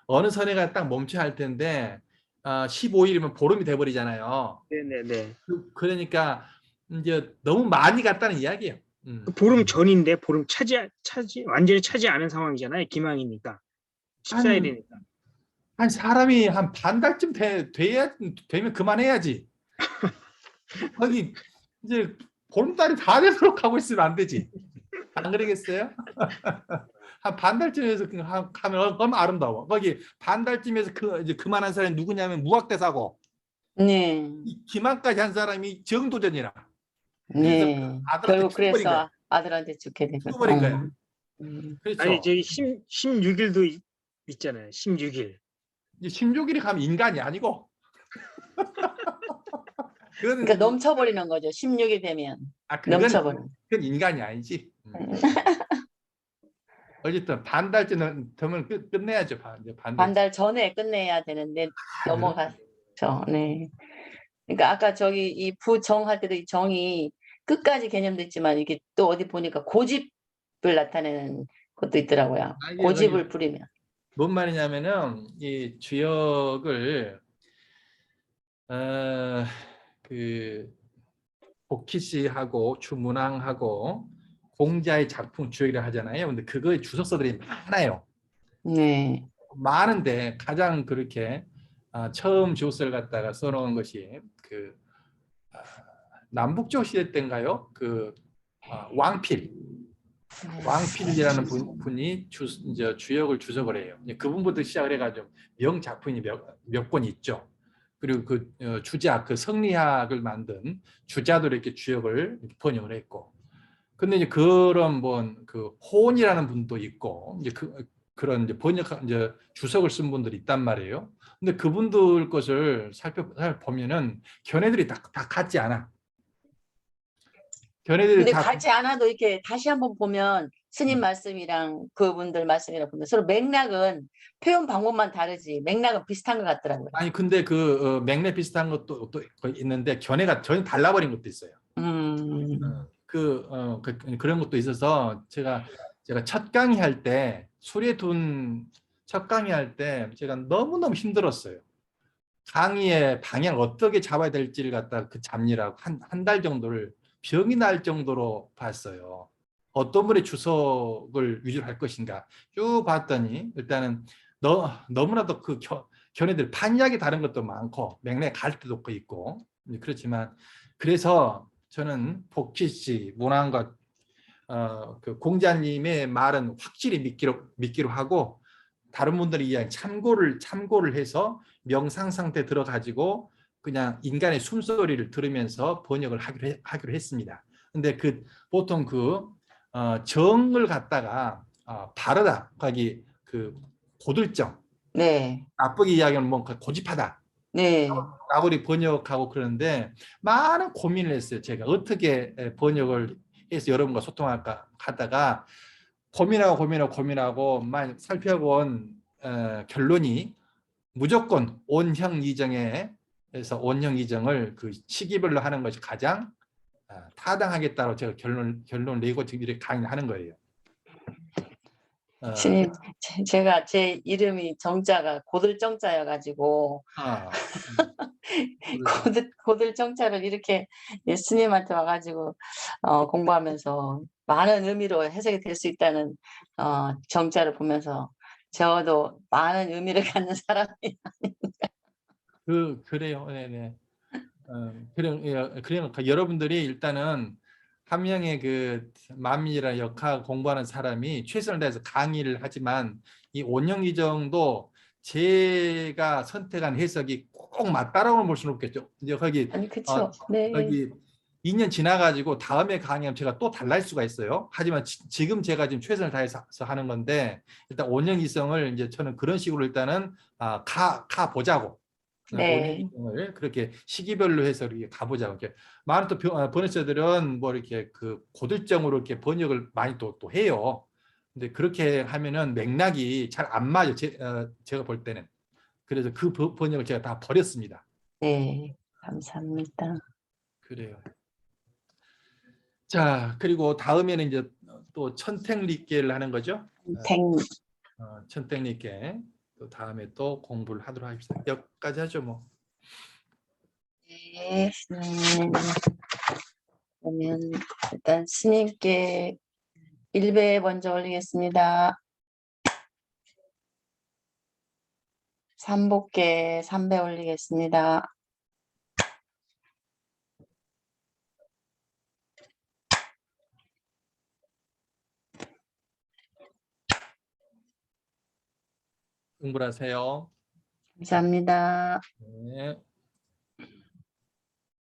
어느 선에가 딱 멈춰야 할 텐데 15일이면 보름이 돼버리잖아요. 네네네. 그러니까 이제 너무 많이 갔다는 이야기예요. 그 보름 전인데 보름 완전히 차지 않은 상황이잖아요. 기망이니까. 한, 14일이니까. 한 사람이 한 반 달쯤 되면 그만해야지. 거기 이제 보름달이 다 되도록 하고 있으면 안 되지. 안 그러겠어요? 한 반 달쯤에서 하면 얼마나 아름다워. 거기 반 달쯤에서 이제 그만한 사람이 누구냐면 무학대사고, 네, 이 기만까지 한 사람이 정도전이라. 그래서 네. 아들한테 결국 죽어버린 거야. 그래서 아들한테 죽게 되고. 죽어버린 거야. 아니 그렇죠. 저기 16일도 있잖아요. 16일. 이제 16일이 가면 인간이 아니고, 그러니까 그거는 넘쳐버리는 거죠. 16이 되면 넘쳐버리는. 그건 인간이 아니지. 어쨌든 반 달쯤 되면 끝내야죠. 이제 반 달쯤. 반달 전에 끝내야 되는데 넘어갔죠. 네. 그러니까 아까 저기 이 부정할 때도 이 정이 끝까지 개념도 있지만 이게 또 어디 보니까 고집을 나타내는 것도 있더라고요. 이게 고집을 부리면. 뭔 말이냐면은 이 주역을 그 복희씨하고 주문왕하고 공자의 작품 주역이라 하잖아요. 근데 그거의 주석서들이 많아요. 네. 많은데 가장 그렇게 처음 주석서를 갖다가 써놓은 것이 그 남북조 시대 때인가요? 그 왕필이라는 분이 이제 주역을 주석을 해요. 그분부터 시작을 해가지고 명작품이 몇 권 있죠. 그리고 그 주작, 그 성리학을 만든 주자도 이렇게 주역을 이렇게 번역을 했고. 근데 이제 그런 그 호온이라는 분도 있고, 이제 그런 이제 이제 주석을 쓴 분들이 있단 말이에요. 근데 그분들 것을 살펴보면은 견해들이 다 같지 않아. 견해들이 근데 다 같이 않아도 이렇게 다시 한번 보면 스님 말씀이랑 그분들 말씀이랑 보면 서로 맥락은 표현 방법만 다르지 맥락은 비슷한 것 같더라고요. 아니 근데 그 맥락 비슷한 것도 또 있는데 견해가 전혀 달라버린 것도 있어요. 그런 것도 있어서 제가 첫 강의 할 때 수레둔 첫 강의 할 때 제가 너무너무 힘들었어요. 강의의 방향을 어떻게 잡아야 될지를 갖다 그 잡느라고 한 달 정도를 병이 날 정도로 봤어요. 어떤 분의 주석을 위주로 할 것인가 쭉 봤더니 일단은 너무나도 그 견해들 판이하게 다른 것도 많고 맥락이 갈 때도 있고 그렇지만 그래서 저는 복희씨 문왕과 그 공자님의 말은 확실히 믿기로 하고 다른 분들이 이야기 참고를 해서 명상 상태 들어가지고 그냥 인간의 숨소리를 들으면서 번역을 하기로 했습니다. 근데 보통 정을 갖다가 바르다, 거기 고들정, 네. 나쁘게 이야기하면 뭔가 고집하다 네. 라고 번역하고 그러는데 많은 고민을 했어요. 제가 어떻게 번역을 해서 여러분과 소통할까 하다가 고민하고 많이 살펴본 결론이 무조건 온형 이정을 그 시기별로 하는 것이 가장 타당하겠다고 제가 결론을 내고 지금 이렇게 강의를 하는 거예요. 스님, 제가 제 이름이 정자가 고들정자여가지고 고들정자를 이렇게 스님한테 와가지고 공부하면서 많은 의미로 해석이 될 수 있다는 정자를 보면서 저도 많은 의미를 갖는 사람이. 그래요. 네네. 그러니까 여러분들이 일단은 한 명의 만민이라는 역할 공부하는 사람이 최선을 다해서 강의를 하지만 이 온영이정도 제가 선택한 해석이 꼭 맞다라고 볼 수는 없겠죠. 이제 아니 그쵸. 네. 거기 2년 지나가지고 다음에 강의하면 제가 또 달라질 수가 있어요. 하지만 지금 제가 지금 최선을 다해서 하는 건데 일단 온영이성을 이제 저는 그런 식으로 일단은 가 보자고. 네. 온영이성을 그렇게 시기별로 해서 이렇게 가보자고. 이렇게 많은 또 번역자들은 뭐 이렇게 고들정으로 이렇게 번역을 많이 또 해요. 근데 그렇게 하면은 맥락이 잘 안 맞아요. 제가 볼 때는. 그래서 그 번역을 제가 다 버렸습니다. 네. 감사합니다. 그래요. 자, 그리고 다음에는 이제 또 천택리께를 하는 거죠. 천택리께. 또 다음에 또 공부를 하도록 하겠습니다. 여기까지 하죠, 뭐. 네. 그러면 일단 스님께 1배 먼저 올리겠습니다. 삼복께 3배 올리겠습니다. 응불하세요. 감사합니다. 네.